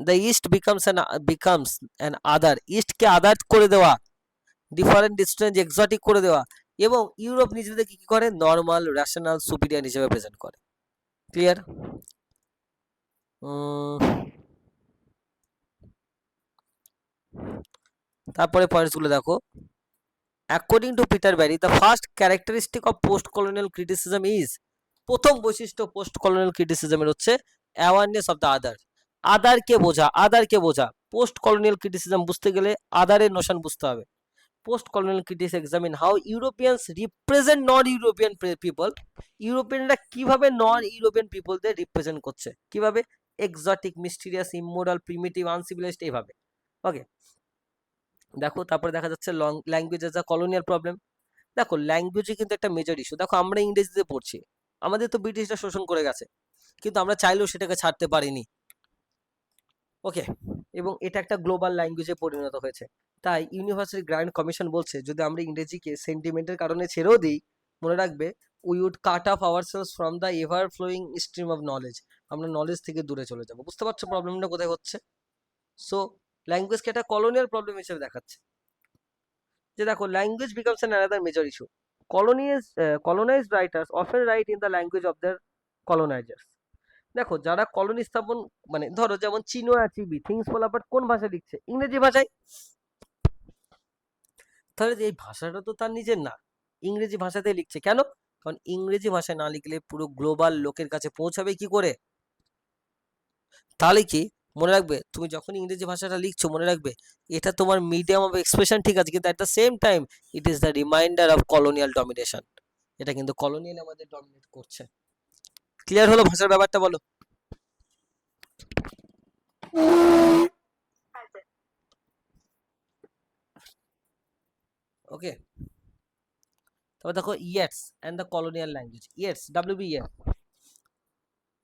the East becomes an other, ইস্টকে আদার করে দেওয়া, ডিফারেন্ট, স্ট্রেঞ্জ, এক্সোটিক করে দেওয়া। এবং ইউরোপ নিজেদেরকে কি করে? নর্মাল, রেশনাল, সুপিরিয়র হিসেবে প্রেজেন্ট করে। ক্লিয়ার? তারপরে পয়েন্টসগুলো দেখো। According to Peter Barry the first characteristic of post colonial criticism is, প্রথম বৈশিষ্ট্য পোস্ট কলোনিয়াল ক্রিটিসিজমের হচ্ছে অ্যাওয়ারনেস অফ দ্য আদার। আদারকে বোঝা, আদারকে বোঝা। পোস্ট কলোনিয়াল ক্রিটিসিজম বুঝতে গেলে আদারের নোশন বুঝতে হবে। Post colonial critics examine how Europeans represent non European people. ইউরোপিয়ানরা কিভাবে নন ইউরোপিয়ান পিপলদের রিপ্রেজেন্ট করছে, কিভাবে? Exotic, mysterious, immoral, primitive, uncivilized, এইভাবে। ওকে, দেখো তারপরে দেখা যাচ্ছে language as a colonial problem. দেখো ল্যাঙ্গুয়েজে কিন্তু একটা মেজর ইস্যু। দেখো আমরা ইংরেজিতে পড়ছি, আমাদের তো ব্রিটিশরা শোষণ করে গেছে, কিন্তু আমরা চাইলেও সেটাকে ছাড়তে পারিনি। ওকে, এবং এটা একটা গ্লোবাল ল্যাঙ্গুয়েজে পরিণত হয়েছে। তাই ইউনিভার্সাল গ্র্যান্ড কমিশন বলছে যদি আমরা ইংরেজিকে সেন্টিমেন্টের কারণে ছেড়েও দিই, মনে রাখবে we would cut off ourselves from the ever flowing stream of knowledge. আমরা নলেজ থেকে দূরে চলে যাব। বুঝতে পারছো প্রবলেমটা কোথায় হচ্ছে? সো ল্যাঙ্গুয়েজকে একটা কলোনিয়াল প্রবলেম হিসেবে দেখাচ্ছে। যে দেখো language becomes an another major issue. colonized writers often write in the language of their colonizers। দেখো যারা কলোনি স্থাপন, মানে ধরো যেমন চিনো আচিবি থিংস ফল অ্যাপার্ট কোন ভাষায় লিখছে? ইংরেজি ভাষায়। তাহলে এই ভাষাটা তো তার নিজের না, ইংরেজি ভাষাতে লিখছে কেন? কারণ ইংরেজি ভাষায় না লিখলে পুরো গ্লোবাল লোকের কাছে পৌঁছাবে কি করে? তাহলে কি মনে রাখবে, তুমি যখন ইংরেজি ভাষাটা লিখছো মনে রাখবে এটা তোমার মিডিয়াম অফ এক্সপ্রেশন, ঠিক আছে, কিন্তু at the same time it is the reminder of colonial domination. এটা কিন্তু কলোনিয়াল আমাদের ডমিনেট করছে। ক্লিয়ার হলো ভাষার ব্যাপারটা? বলো। ওকে, তারপর দেখো Yeats and the colonial language. Yeats, W B Yeats.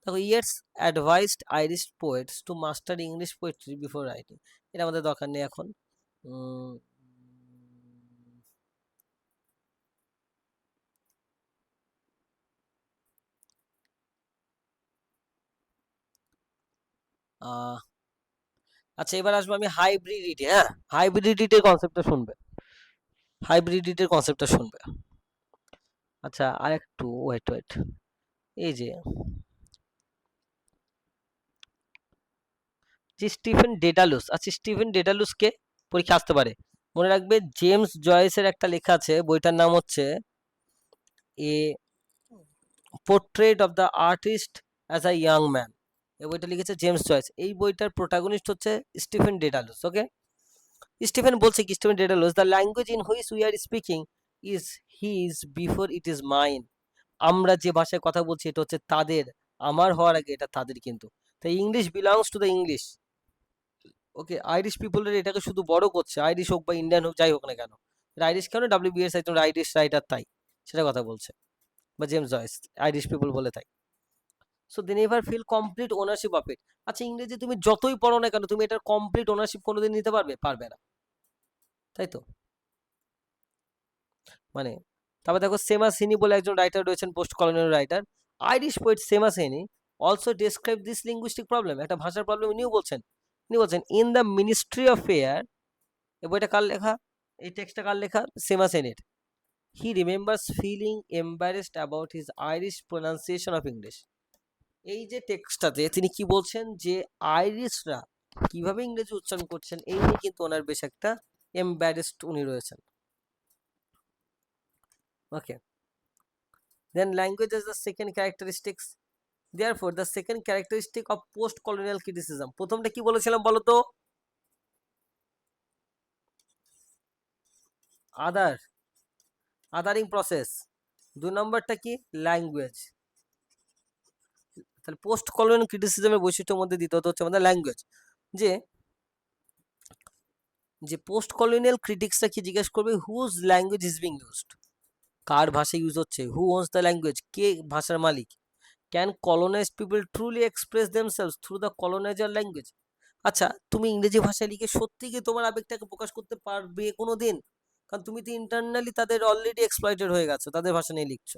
দেখো Yeats advised Irish poets to master English poetry before writing. এটা আমাদের দরকার নেই এখন। উম, আচ্ছা এবার আসবো আমি হাইব্রিডিটি। হ্যাঁ, হাইব্রিডিটির কনসেপ্টটা শুনবে, হাইব্রিডিটির কনসেপ্টটা শুনবে। আচ্ছা আর একটু ওয়েট ওয়েট, এই যে স্টিফেন ডেডালুস। আচ্ছা স্টিফেন ডেডালুসকে পরীক্ষা আসতে পারে, মনে রাখবে জেমস জয়েসের একটা লেখা আছে, বইটার নাম হচ্ছে a portrait of the artist as a young man. এই বইটা লিখেছে জেমস জয়েস। এই বইটার প্রোটাগনিস্ট হচ্ছে স্টিফেন ডেডালুস। ওকে, স্টিফেন বলছে কি, Stephen Dedalus, the language in which we are speaking is his before it is mine. আমরা যে ভাষায় কথা বলছি এটা হচ্ছে তাদের, আমার হওয়ার আগে এটা তাদের কিন্তু। তাই English belongs to the English. Okay, Irish পিপলের এটাকে শুধু বড় করছে, আইরিশ হোক বা ইন্ডিয়ান হোক যাই হোক না কেন। আইরিশ কেন, ডাব্লিউবিএস একজন আইরিশ রাইটার তাই সেটা কথা বলছে, বা জেমস জয়েস আইরিশ পিপল বলে তাই। So they never feel complete ownership of it. আচ্ছা, ইংরেজি তুমি যতই পড়ো না কেন, তুমি এটার কমপ্লিট ওনারশিপ কোনোদিন নিতে পারবে? পারবে না, তাই তো? মানে তারপর দেখো সেমাস হেনি বলে একজন রাইটার রয়েছেন, post colonial writer, Irish poet Seamus Heaney also describe this linguistic problem. একটা ভাষার প্রবলেম উনি বলছেন in the ministry of fear. এই বইটা কার লেখা, এই টেক্সটটা কার লেখা? সেমাস হেনির। He remembers feeling embarrassed about his Irish pronunciation of English. এই যে টেক্সটটাতে তিনি কি বলছেন যে আইরিশরা কিভাবে ইংরেজি উচ্চারণ করছেন, এই নিয়ে কিন্তু ওনার বেশ একটা এম্বারেসড উনি রয়েছেন। Okay, then language is the second characteristics. Therefore, the second characteristic of post-colonial criticism, প্রথমটা কি বলেছিলাম বলো তো? আদার, আদারিং প্রসেস। 2 নম্বরটা কি? ল্যাঙ্গুয়েজ। তাহলে পোস্ট কলোনিয়াল ক্রিটিসিজমের বৈশিষ্ট্যের মধ্যে দ্বিতীয়ত হচ্ছে আমাদের ল্যাঙ্গুয়েজ। যে যে পোস্ট কলোনিয়াল ক্রিটিক্সরা কি জিজ্ঞেস করবে, whose language is being used, কার ভাষা ইউজ হচ্ছে, হু ওনস দ্য ল্যাঙ্গুয়েজ, কে ভাষার মালিক, can colonize people truly express themselves through the colonizer language. আচ্ছা, তুমি ইংরেজি ভাষায় লিখে সত্যি কি তোমার আবেগটাকে প্রকাশ করতে পারবে কোনো দিন? কারণ তুমি তো ইন্টারনালি তাদের অলরেডি এক্সপ্লয়েটেড হয়ে গেছো, তাদের ভাষা নিয়ে লিখছো।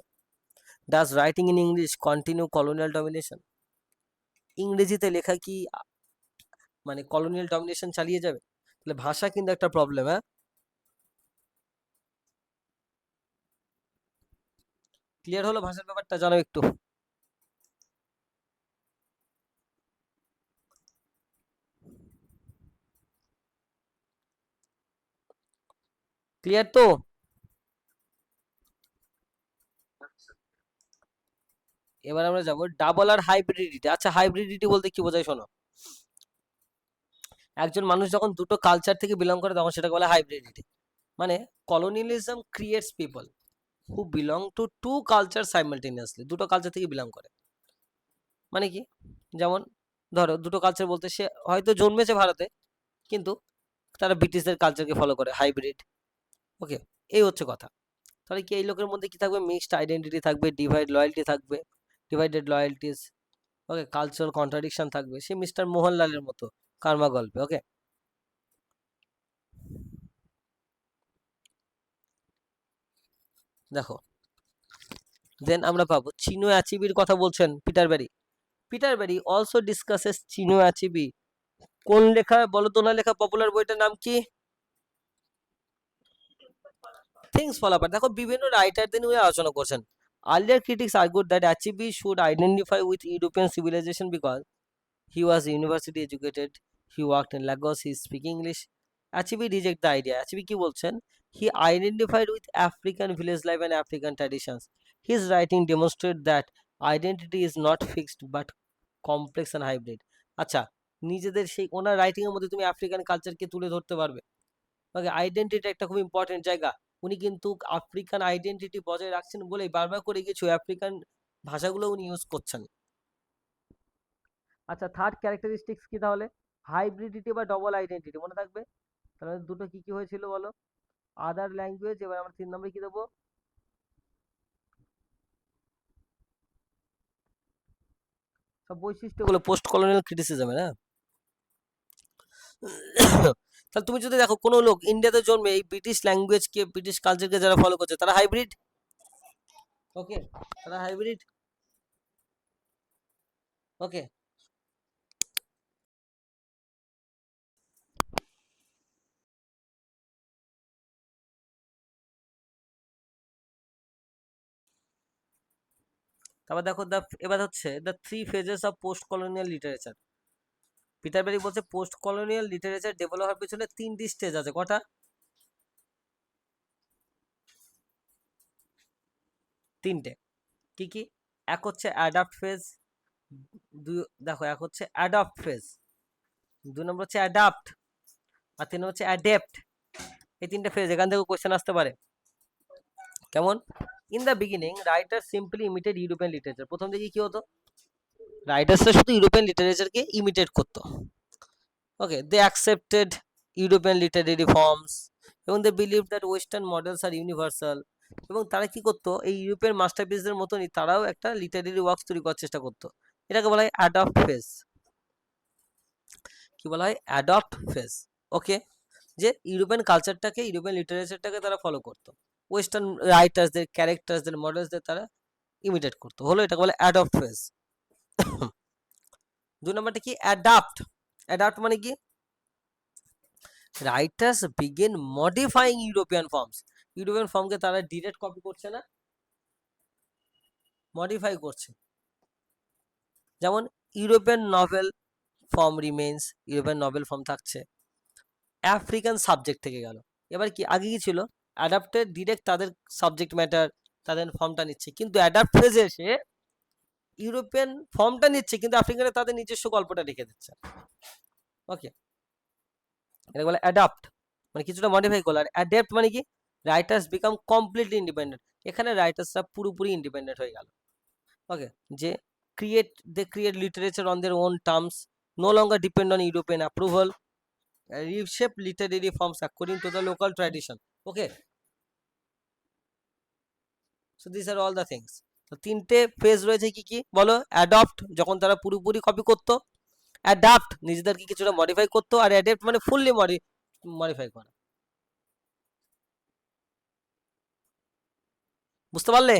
Does writing in English continue colonial domination? ইংরেজিতে লেখা কি মানে কলোনিয়াল ডমিনেশন চালিয়ে যাবে? তাহলে ভাষা কিন্তু একটা প্রবলেম। হ্যাঁ, ক্লিয়ার হলো ভাষার ব্যাপারটা? জানো একটু ক্লিয়ার তো? এবার আমরা যাবো ডাবল আর হাইব্রিডিটি। আচ্ছা, হাইব্রিডিটি বলতে কি বোঝায় শোনো। একজন মানুষ যখন দুটো কালচার থেকে বিলং করে তখন সেটাকে বলে হাইব্রিডিটি। মানে colonialism creates people who belong to two culture simultaneously, দুটো কালচার থেকে বিলং করে। মানে কি, যেমন ধরো দুটো কালচার বলতে সে হয়তো জন্মেছে ভারতে কিন্তু তারা ব্রিটিশদের কালচারকে ফলো করে, হাইব্রিড। ওকে, এই হচ্ছে কথা। তাহলে কি এই লোকের মধ্যে কি থাকবে? মিক্সড আইডেন্টিটি থাকবে, ডিভাইডেড লয়্যালটিস। ওকে, কালচারাল কন্ট্রাডিকশন থাকবে, সে মিস্টার মোহনলালের মতো কার্মা গল্পে। ওকে, দেখো দেন আমরা পাবো চিনো অ্যাচিবির কথা বলছেন Peter Barry. Peter Barry also discusses চিনো অ্যাচিবি। কোন লেখা বলো তো, ওনার লেখা পপুলার বইটার নাম কি? Things fall apart. দেখো বিভিন্ন রাইটারদের নিয়ে আলোচনা করছেন। Earlier critics argued that Achebe should identify with European civilization because he was university educated, he worked in Lagos, he speak English. Achibi reject the idea. Achibi কি বলছেন? He identified with African village life and African traditions. His writing demonstrate that identity is not fixed but complex and hybrid. আচ্ছা, নিজেদের সেই ওনার writing এর মধ্যে তুমি African কালচারকে তুলে ধরতে পারবে। ওকে, আইডেন্টিটি একটা খুব ইম্পর্টেন্ট জায়গা। উনি কিন্তু আফ্রিকান আইডেন্টিটি বজায় রাখছেন বলেই বারবার করে কিছু আফ্রিকান ভাষাগুলো উনি ইউজ করছেন। আচ্ছা, থার্ড ক্যারেক্টারিস্টিক্স কি তাহলে? হাইব্রিডিটি বা ডবল আইডেন্টিটি মনে থাকবে। তাহলে দুটো কি কি হয়েছিল বলো? আদার ল্যাঙ্গুয়েজ। এবার আমরা 3 নম্বরে কি দেবো? সব বৈশিষ্ট্যগুলো পোস্ট কলোনিয়াল ক্রিটিসিজমের। হ্যাঁ, তাহলে তুমি যদি দেখো কোনো লোক ইন্ডিয়াতে জন্মে এই ব্রিটিশ ল্যাঙ্গুয়েজকে, ব্রিটিশ কালচারকে যারা ফলো করছে তারা হাইব্রিড। ওকে, তারা হাইব্রিড। ওকে, তারপর দেখো এবার হচ্ছে the 3 phases of post colonial literature. Peter Barry বলছে পোস্ট কলোনিয়াল লিটারেচার ডেভেলপ হওয়ার পিছনে 3টি স্টেজ আছে। কটা? 3টে। কি কি? এক হচ্ছে অ্যাডাপ্ট ফেজ, দেখো, এক হচ্ছে অ্যাডপ্ট ফেজ, 2 নম্বর হচ্ছে অ্যাডাপ্ট, আর 3 নম্বর হচ্ছে অ্যাডেপ্ট। এই 3টে ফেজ, এখান থেকে কোশ্চেন আসতে পারে। কেমন? In the beginning writer simply emitted European literature. প্রথম দিকে কি হতো, রাইটার্সরা শুধু ইউরোপিয়ান লিটারেচারকে ইমিটেট করতো। Okay, they accepted European literary forms এবং they believe that western models are universal. এবং তারা কি করতো, এই ইউরোপিয়ান মাস্টারপিসদের মতনই তারাও একটা লিটারেরি ওয়ার্কস তৈরি করার চেষ্টা করতো। এটাকে বলা হয় অ্যাডপ্ট ফেজ। কি বলা হয়? Adopt phase. ওকে, যে ইউরোপিয়ান কালচারটাকে, ইউরোপিয়ান লিটারেচারটাকে তারা ফলো করতো, ওয়েস্টার্ন রাইটার্সদের, ক্যারেক্টার্সদের, মডেলসদের তারা ইমিটেট করতো, হলো এটাকে বলে অ্যাডপ্ট ফেজ। 2 নম্বরটা কি? অ্যাডাপ্ট। অ্যাডাপ্ট মানে কি? Writers begin modifying European forms. European ফর্মকে তারা ডিরেক্ট কপি করছে না, মডিফাই করছে। যেমন European novel form remains, European novel form থাকছে, আফ্রিকান সাবজেক্ট থেকে গেল। এবার কি, আগে কি ছিল, অ্যাডাপ্টেড ডিরেক্ট তাদের সাবজেক্ট ম্যাটার, তাদের ফর্মটা নিচ্ছে, কিন্তু অ্যাডাপ্ট ফেজে এসে ইউরোপিয়ান ফর্মটা নিচ্ছে, কিন্তু আফ্রিকানে তাদের নিজস্ব গল্পটা রেখে দিচ্ছে। ওকে, এটা বলে অ্যাডাপ্ট, মানে কিছুটা মডিফাই করলো। আর অ্যাডাপ্ট মানে কি? Writers become completely independent. এখানে রাইটার্সরা পুরোপুরি ইন্ডিপেন্ডেন্ট হয়ে গেল। ওকে, যে create literature on their own terms, no longer depend on European approval, reshape literary forms according to the local tradition. Okay, so these are all the things. তো 3টে phase রয়েছে, কি কি বলো? অ্যাডপ্ট, যখন তারা পুরোপুরি কপি করতো, অ্যাডাপ্ট নিজেদেরকে কিছুটা মডিফাই করতো, আর অ্যাডাপ্ট মানে ফুললি মডিফাই করা। বুঝতে পারলে?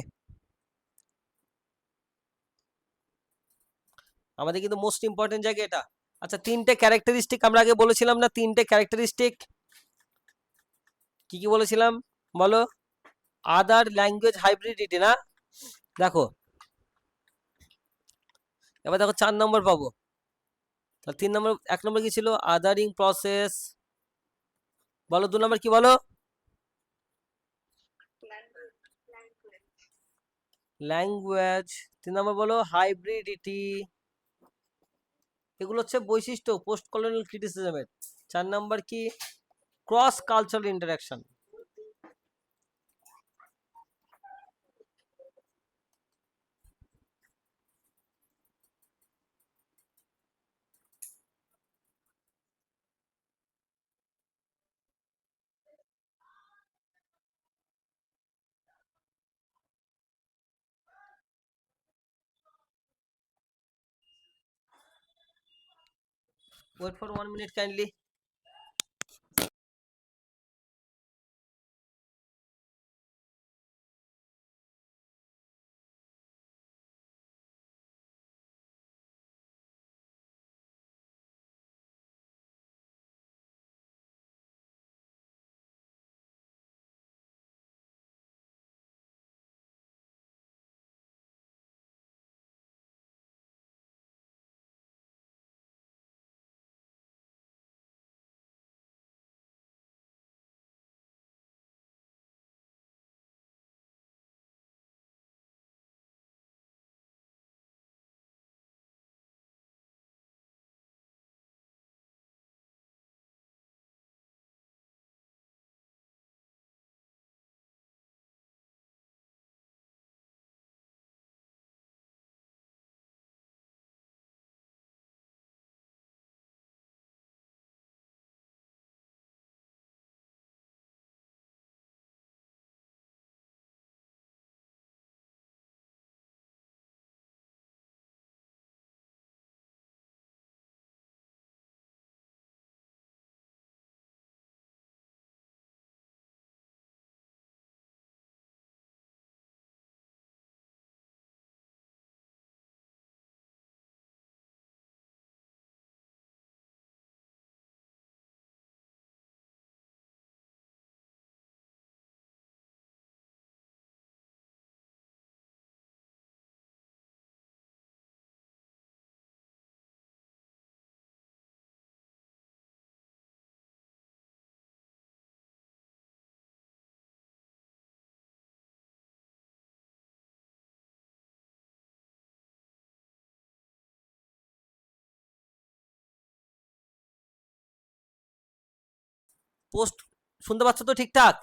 আমাদের কিন্তু মোস্ট ইম্পর্টেন্ট জায়গা এটা। আচ্ছা, 3টে ক্যারেক্টারিস্টিক আমরা আগে বলেছিলাম না? 3টে ক্যারেক্টারিস্টিক কি কি বলেছিলাম বলো? আদার ল্যাঙ্গুয়েজ হাইব্রিডিটি না? দেখো, এবার দেখো 4 নম্বর পাবো। তাহলে 3 নম্বর, 1 নম্বর কি ছিল? Othering process. বলো 2 নম্বর কি বলো? ল্যাঙ্গুয়েজ। 3 নম্বর বলো হাইব্রিডিটি। এগুলো হচ্ছে বৈশিষ্ট্য পোস্ট কলোনিয়াল ক্রিটিসিজমের। 4 নম্বর কি? Cross cultural interaction. Wait for 1 minute kindly. Post, শুনতে পাচ্ছ তো ঠিকঠাক?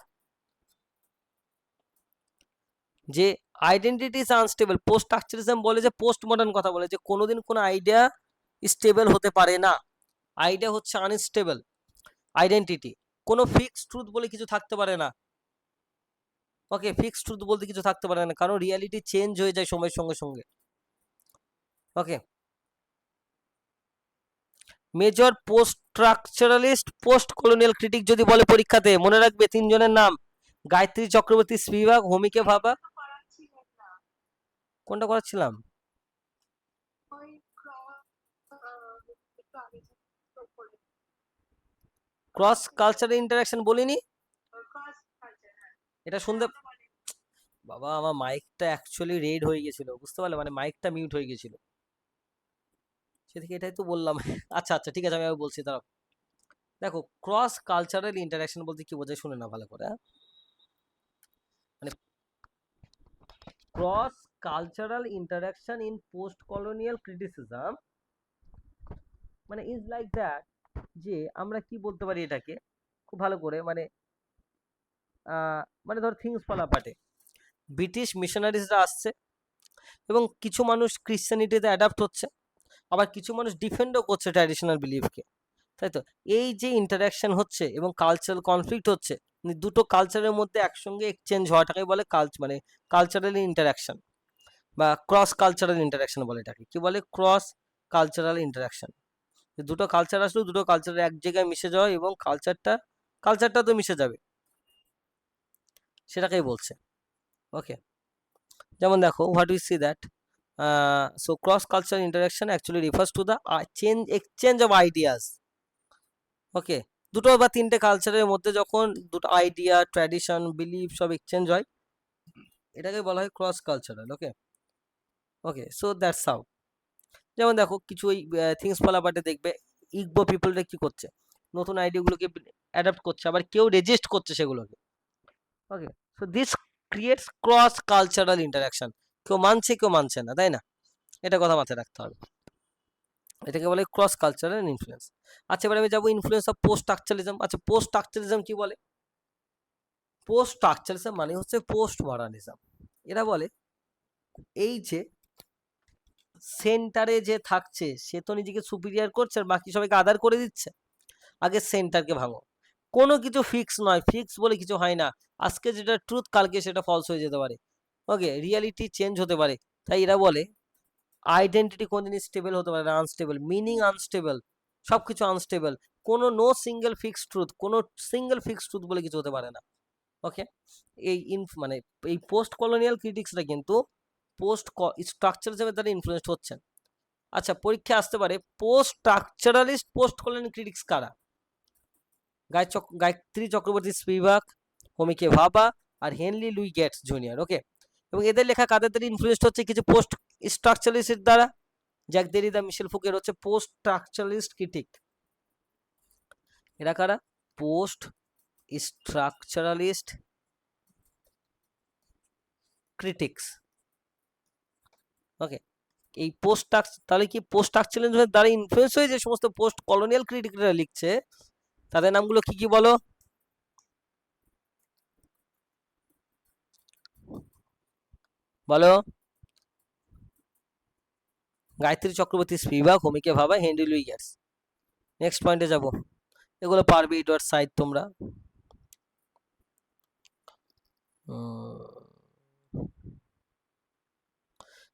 যে আইডেন্টিটি ইজ আনস্টেবল, পোস্ট স্ট্রাকচারিজম বলে যে পোস্ট মডার্ন কথা বলে যে কোনোদিন কোনো আইডিয়া স্টেবল হতে পারে না, আইডিয়া হচ্ছে আনস্টেবল। আইডেন্টিটি, কোনো ফিক্সড ট্রুথ বলে কিছু থাকতে পারে না। ওকে, ফিক্সড ট্রুথ বলতে কিছু থাকতে পারে না, কারণ রিয়ালিটি চেঞ্জ হয়ে যায় সময়ের সঙ্গে সঙ্গে। Okay, major post structuralist post colonial critic যদি বলে পরীক্ষাতে, মনে রাখবে তিনজনের নাম, গায়ত্রী চক্রবর্তী, স্পিভাক, হোমিকে ভাবা। কোনটা করাচ্ছিলাম? ক্রস কালচারাল ইন্টারাকশন বলিনি? এটা শুনতে, বাবা আমার মাইকটা অ্যাকচুয়ালি রেড হয়ে গেছিল, বুঝতে পারলে, মানে মাইকটা মিউট হয়ে গেছিল, সে থেকে এটাই তো বললাম। আচ্ছা আচ্ছা ঠিক আছে, আমি বলছি দাঁড়াও। দেখো, ক্রস কালচারাল ইন্টারাকশন বলতে কি বোঝায় শুনে না ভালো করে, হ্যাঁ? মানে cross cultural interaction in post colonial criticism মানে ইজ লাইক দ্যাট, যে আমরা কি বলতে পারি এটাকে খুব ভালো করে, মানে মানে ধর থিংস ফল অ্যাপার্টে, ব্রিটিশ মিশনারিজরা আসছে এবং কিছু মানুষ ক্রিশ্চিয়ানিটিতে অ্যাডাপ্ট হচ্ছে, আবার কিছু মানুষ ডিফেন্ডও করছে ট্র্যাডিশনাল বিলিফকে, তাই তো? এই যে ইন্টারাকশন হচ্ছে এবং কালচারাল কনফ্লিক্ট হচ্ছে, মানে দুটো কালচারের মধ্যে একসঙ্গে এক্সচেঞ্জ হওয়াটাকে বলে মানে কালচারাল ইন্টারাকশন বা ক্রস কালচারাল ইন্টারাকশন বলে। এটাকে কি বলে? Cross cultural interaction. দুটো কালচার আসলো, দুটো কালচার এক জায়গায় মিশে যাওয়া এবং কালচারটা তো মিশে যাবে, সেটাকেই বলছে। ওকে, যেমন দেখো, what we see that, so cross cultural interaction actually refers to the exchange of ideas. ওকে, দুটো বা তিনটে কালচারের মধ্যে যখন দুটো আইডিয়া, ট্র্যাডিশন, বিলিফ সব এক্সচেঞ্জ হয়, এটাকে বলা হয় cross cultural. Okay, okay, so that's how. যেমন দেখো, কিছু ওই থিংস ফল অ্যাপার্টে দেখবে ইগবো পিপলরা কি করছে, নতুন আইডিয়াগুলোকে অ্যাডাপ্ট করছে, আবার কেউ রেজিস্ট করছে সেগুলোকে। Okay, so this creates cross cultural interaction, কেউ মানছে কেউ মানছে না, তাই না? এটা কথা মাথায় রাখতে হবে, এটাকে বলে ক্রস কালচারাল ইনফ্লুয়েন্স। আচ্ছা, এবার আমি যাবো ইনফ্লুয়েন্স অফ পোস্ট স্ট্রাকচারালিজম। আচ্ছা, পোস্ট স্ট্রাকচারালিজম কি বলে? পোস্ট স্ট্রাকচারালিজম মানে হচ্ছে পোস্ট মডার্নিজম। এরা বলে এই যে সেন্টারে যে থাকছে সে তো নিজেকে সুপিরিয়ার করছে আর বাকি সবাইকে আদার করে দিচ্ছে, আগে সেন্টারকে ভাঙো। কোনো কিছু ফিক্স নয়, ফিক্স বলে কিছু হয় না, আজকে যেটা ট্রুথ কালকে সেটা ফলস হয়ে যেতে পারে। ওকে, রিয়ালিটি চেঞ্জ হতে পারে, তাই এরা বলে আইডেন্টিটি কোনদিন স্টেবল হতে পারে না, আনস্টেবল, মিনিং আনস্টেবল, সবকিছু আনস্টেবল, কোনো নো সিঙ্গেল ফিক্সড ট্রুথ, কোনো সিঙ্গেল ফিক্সড ট্রুথ বলে কিছু হতে পারে না। ওকে, এই মানে এই পোস্ট কলোনিয়াল ক্রিটিক্সরা কিন্তু পোস্ট স্ট্রাকচারালিজমের দ্বারা ইনফ্লুয়েন্সড হচ্ছেন। আচ্ছা, পরীক্ষা আসতে পারে post structuralist post colonial critics কারা? গায়ত্রী চক্রবর্তী, স্পিভাক, হোমিকে ভাবা আর হেনরি লুই গেটস জুনিয়র। ওকে, এবং এদের লেখা কাদের দ্বারা ইনফ্লুয়েন্সড হচ্ছে? কিছু পোস্ট স্ট্রাকচারালিস্টের দ্বারা। জ্যাক দেরিদা, মিশেল ফুকের হচ্ছে পোস্ট স্ট্রাকচারালিস্ট ক্রিটিক। এরা কারা? Post structuralist critics. ওকে, এই পোস্ট তাহলে কি পোস্ট স্ট্রাকচারালিজমের দ্বারা ইনফ্লুয়েন্স হয়ে যে সমস্ত পোস্ট কলোনিয়াল ক্রিটিকরা লিখছে, তাদের নামগুলো কি কি বলো? বলো। গায়ত্রী চক্রবর্তী, স্পিভাক, হোমিকে ভাবা, হেনরি লুই গেটস। নেক্সট পয়েন্টে যাব, এগুলো পারবে ইট সাইড তোমরা।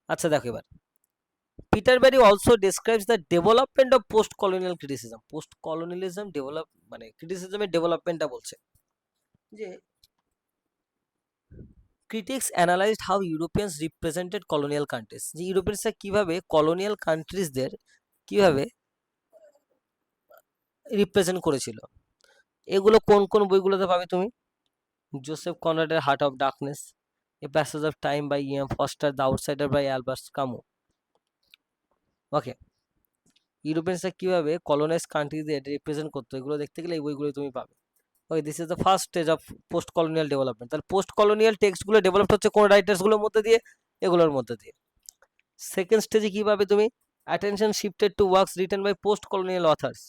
আচ্ছা দেখো এবার, Peter Barry also describes the development of post colonial criticism. Post colonialism develop মানে ক্রিটিসিজমের ডেভেলপমেন্টটা বলছে যে critics analyzed how Europeans represented colonial countries, যে ইউরোপিয়ানসরা কিভাবে কলোনিয়াল কান্ট্রিজদের কিভাবে রিপ্রেজেন্ট করেছিল। এগুলো কোন কোন বইগুলোতে পাবে তুমি? জোসেফ কনরাডের heart of darkness, a passage of time by E M Forster, the outsider by Albert Camus. Okay, ইউরোপিয়ানসরা কিভাবে কলোনাইজ কান্ট্রিদের রিপ্রেজেন্ট করতো, এগুলো দেখতে গেলে এই বইগুলো তুমি পাবে। Okay, this is the first stage of post colonial development. তাহলে পোস্ট কলোনিয়াল টেক্সটগুলো ডেভেলপ হচ্ছে কোন রাইটার্সগুলোর মধ্যে দিয়ে? এগুলোর মধ্যে দিয়ে। সেকেন্ড স্টেজে কি পাবে তুমি? Attention shifted to works written by post colonial authors.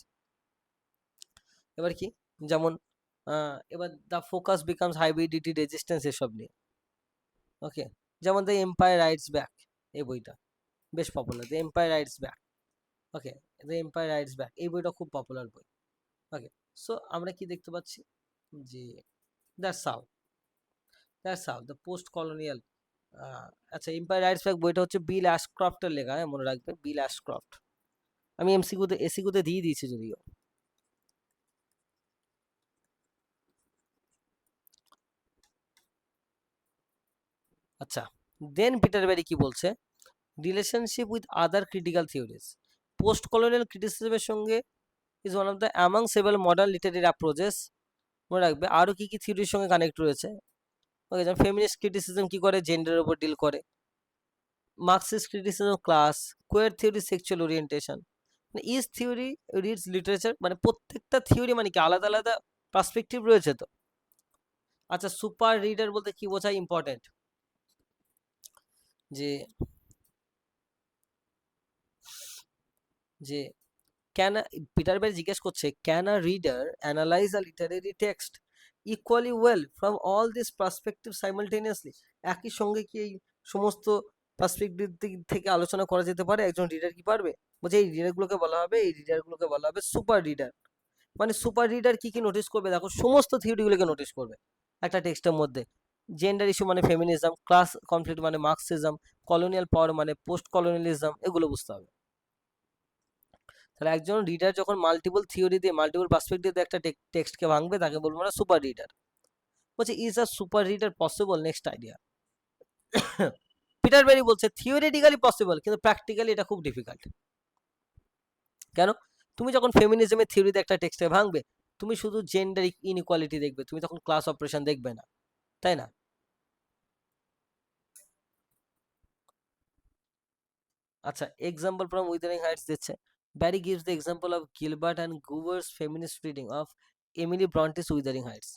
এবার কি, যেমন এবার the focus becomes hybridity resistance এসব নিয়ে। ওকে, যেমন দ্য এম্পায়ার রাইটস ব্যাক, এই বইটা বেশ popular, the empire rights back. Okay, the empire rights back এই বইটা খুব পপুলার বই। ওকে, সো আমরা কি দেখতে পাচ্ছি যে that's how the post colonial, আচ্ছা এম্পায়ার রাইটস ব্যাক বইটা হচ্ছে বিল অ্যাশক্রফটের লেখা, হ্যাঁ মনে রাখবে, বিল অ্যাশক্রফট। আমি এসিকিউতে দিয়ে দিয়েছি যদিও। আচ্ছা, দেন পিটার ব্যারি কি বলছে, relationship with other critical theories, post colonial ক্রিটিসিজমের সঙ্গে is one of the among several modern literary approaches. মনে রাখবে আরও কি কি থিওরির সঙ্গে কানেক্ট রয়েছে। ওকে, যেমন ফেমিনিস্ট ক্রিটিসিজম কি করে, জেন্ডারের উপর ডিল করে। Marxist criticism class, queer theory sexual orientation, মানে ইজ থিওরি রিডস লিটারেচার, মানে প্রত্যেকটা থিওরি মানে কি আলাদা আলাদা পার্সপেক্টিভ রয়েছে তো। আচ্ছা, সুপার রিডার বলতে কি বোঝায়, ইম্পর্টেন্ট, যে যে ক্যান, পিটার বের জিজ্ঞেস করছে, can a reader analyse a literary text equally well from all this perspective simultaneously, একই সঙ্গে কি এই সমস্ত পার্সপেক্টিভ থেকে আলোচনা করা যেতে পারে, একজন রিডার কি পারবে। বলছে এই রিডারগুলোকে বলা হবে সুপার রিডার। মানে সুপার রিডার কি কি নোটিস করবে, দেখো সমস্ত থিওরিগুলোকে নোটিস করবে একটা টেক্সটের মধ্যে। জেন্ডার ইস্যু মানে ফেমিনিজম, ক্লাস কনফ্লিক্ট মানে মার্কসিজম, কলোনিয়াল পাওয়ার মানে পোস্ট কলোনিয়ালিজম, এগুলো বুঝতে হবে। তাহলে একজন রিডার যখন মাল্টিপল থিওরি দিয়ে, মাল্টিপল পার্সপেক্টিভ দিয়ে একটা টেক্সটকে ভাঙবে, তাকে বলবো না সুপার রিডার। বলছে is a super reader possible, next idea. Peter Barry বলছে থিওরিটিক্যালি পসিবল, কিন্তু প্র্যাকটিক্যালি এটা খুব ডিফিকাল্ট। কেন, তুমি যখন ফেমিনিজমের থিওরিতে একটা টেক্সটে ভাঙবে, তুমি শুধু জেন্ডার ইনইকুয়ালিটি দেখবে, তুমি তখন ক্লাস অপারেশন দেখবে না, তাই না। আচ্ছা, এক্সাম্পল ফ্রম উইদারিং হাইটস দিচ্ছে, Barry gives the example of Gilbert and Gubar's feminist reading of Emily Bronte's Wuthering Heights.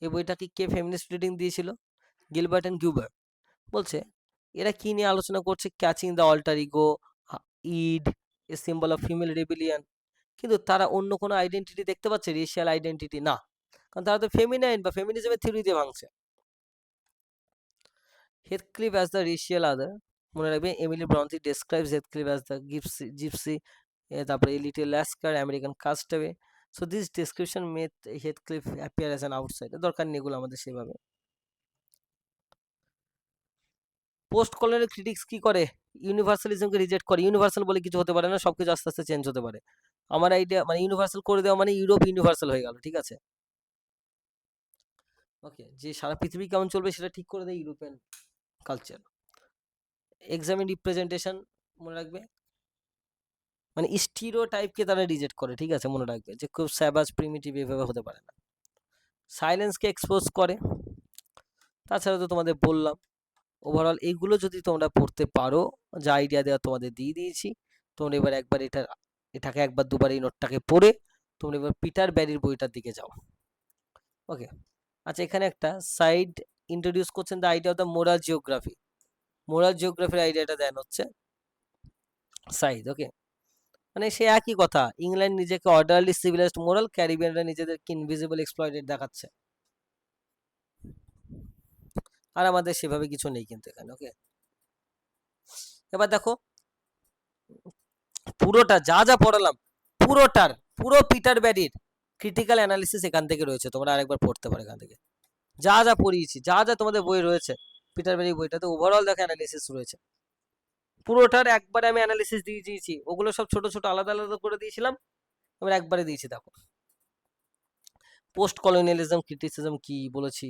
এই বইটাকে কে ফেমিনিস্ট রিডিং দিয়েছিল, গিলবার্ট অ্যান্ড গুভার। বলছে এরা কি নিয়ে আলোচনা করছে, catching the alter ego, id a symbol of female rebellion, কিন্তু তারা অন্য কোনো আইডেন্টিটি দেখতে পাচ্ছে, রেশিয়াল আইডেন্টিটি না, কারণ তারা তো ফেমিনাইন বা ফেমিনিজমের থিওরি দিয়ে ভাঙছে। Heathcliff as the racial other, মনে রাখবে Emily Bronte describes Heathcliff as the gypsy, তারপরে little lascar, American castaway. So this description made Heathcliff appear as an outsider, দরকার নেই এগুলো আমাদের সেভাবে। পোস্ট কলোনিয়াল ক্রিটিক্স কি করে, ইউনিভার্সালিজমকে রিজেক্ট করে, ইউনিভার্সাল বলে কিছু হতে পারে না, সবকিছু আস্তে আস্তে চেঞ্জ হতে পারে। আমার আইডিয়া মানে ইউনিভার্সাল করে দেওয়া মানে ইউরোপ ইউনিভার্সাল হয়ে গেল, ঠিক আছে। ওকে, যে সারা পৃথিবী কেমন চলবে সেটা ঠিক করে দেয় ইউরোপিয়ান কালচার। এক্সামিন রিপ্রেজেন্টেশন, মনে রাখবে মানে স্টিরিও টাইপকে তারা রিজেক্ট করে, ঠিক আছে, মনে রাখবে যে খুব স্যাভাজ প্রিমিটিভ এভাবে হতে পারে না। সাইলেন্সকে এক্সপোজ করে, তাছাড়া তো তোমাদের বললাম। ওভারঅল এইগুলো যদি তোমরা পড়তে পারো, যা আইডিয়া দেওয়া তোমাদের দিয়ে দিয়েছি, তোমরা এবার একবার এটাকে একবার দুবার এই নোটটাকে পড়ে তোমরা এবার পিটার ব্যারির বইটার দিকে যাও। ওকে, আচ্ছা এখানে একটা সাইড ইন্ট্রোডিউস করছেন the idea of the moral geography. Moral জিওগ্রাফির আইডিয়াটা দেন হচ্ছে সাইদ। ওকে, মানে সে একই কথা, ইংল্যান্ড নিজেকে অর্ডারলি সিভিলাইজড মোরাল, ক্যারিবিয়ানরা নিজেদেরকে ইনভিজিবল এক্সপ্লয়েটেড দেখাচ্ছে, আর আমাদের সেভাবে কিছু নেই কিন্তু এখানে। ওকে, এবার দেখো পুরোটা যা যা পড়ালাম, পুরো পিটার ব্যারির ক্রিটিক্যাল অ্যানালিসিস এখান থেকে রয়েছে, তোমরা আরেকবার পড়তে পারো এখান থেকে। যা যা পড়িয়েছি, যা যা তোমাদের বই রয়েছে পিটার ব্যারি বইটাতে, ওভারঅল দেখো অ্যানালিসিস রয়েছে, পুরোটার একবারে আমি অ্যানালিসিস দিয়ে দিয়েছি। ওগুলো সব ছোট ছোট আলাদা আলাদা করে দিয়েছিলাম, এবার একবারে দিয়েছি। দেখো পোস্ট কলোনিয়ালিজম ক্রিটিসিজম কি বলেছি,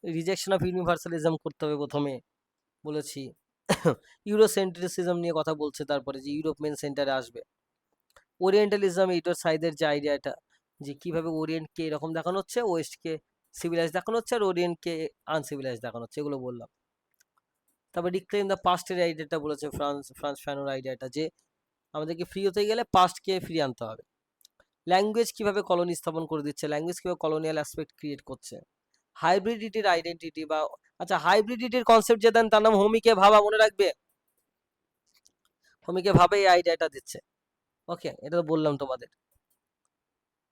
রিজেকশন অফ ইউনিভার্সালিজম করতে হবে প্রথমে বলেছি। ইউরোসেন্ট্রিসিজম নিয়ে কথা বলছে, তারপরে যে ইউরোপ মেন সেন্টারে আসবে। ওরিয়েন্টালিজম, ইটোর সাইদের যে আইডিয়াটা, যে কিভাবে ওরিয়েন্টকে এরকম দেখানো হচ্ছে, ওয়েস্টকে সিভিলাইজ দেখানো হচ্ছে, আর ওরিয়েন্টকে আনসিভিলাইজ দেখানো হচ্ছে, এগুলো বললাম। তারপর রিক্লেম দ্য পাস্টের আইডিয়াটা বলেছে ফ্রান্স ফ্যানোর আইডিয়াটা, যে আমাদেরকে ফ্রি হতে গেলে পাস্টকে ফ্রি আনতে হবে। ল্যাঙ্গুয়েজ কিভাবে কলোনি স্থাপন করে দিচ্ছে, ল্যাঙ্গুয়েজ কিভাবে কলোনিয়াল অ্যাসপেক্ট ক্রিয়েট করছে। হাইব্রিডিটির আইডেন্টিটি বা, আচ্ছা হাইব্রিডিটির কনসেপ্ট যে দেন তার নাম হোমিকে ভাবা, মনে রাখবে হোমিকে ভাবে এই আইডিয়াটা দিচ্ছে। ওকে, এটা তো বললাম তোমাদের।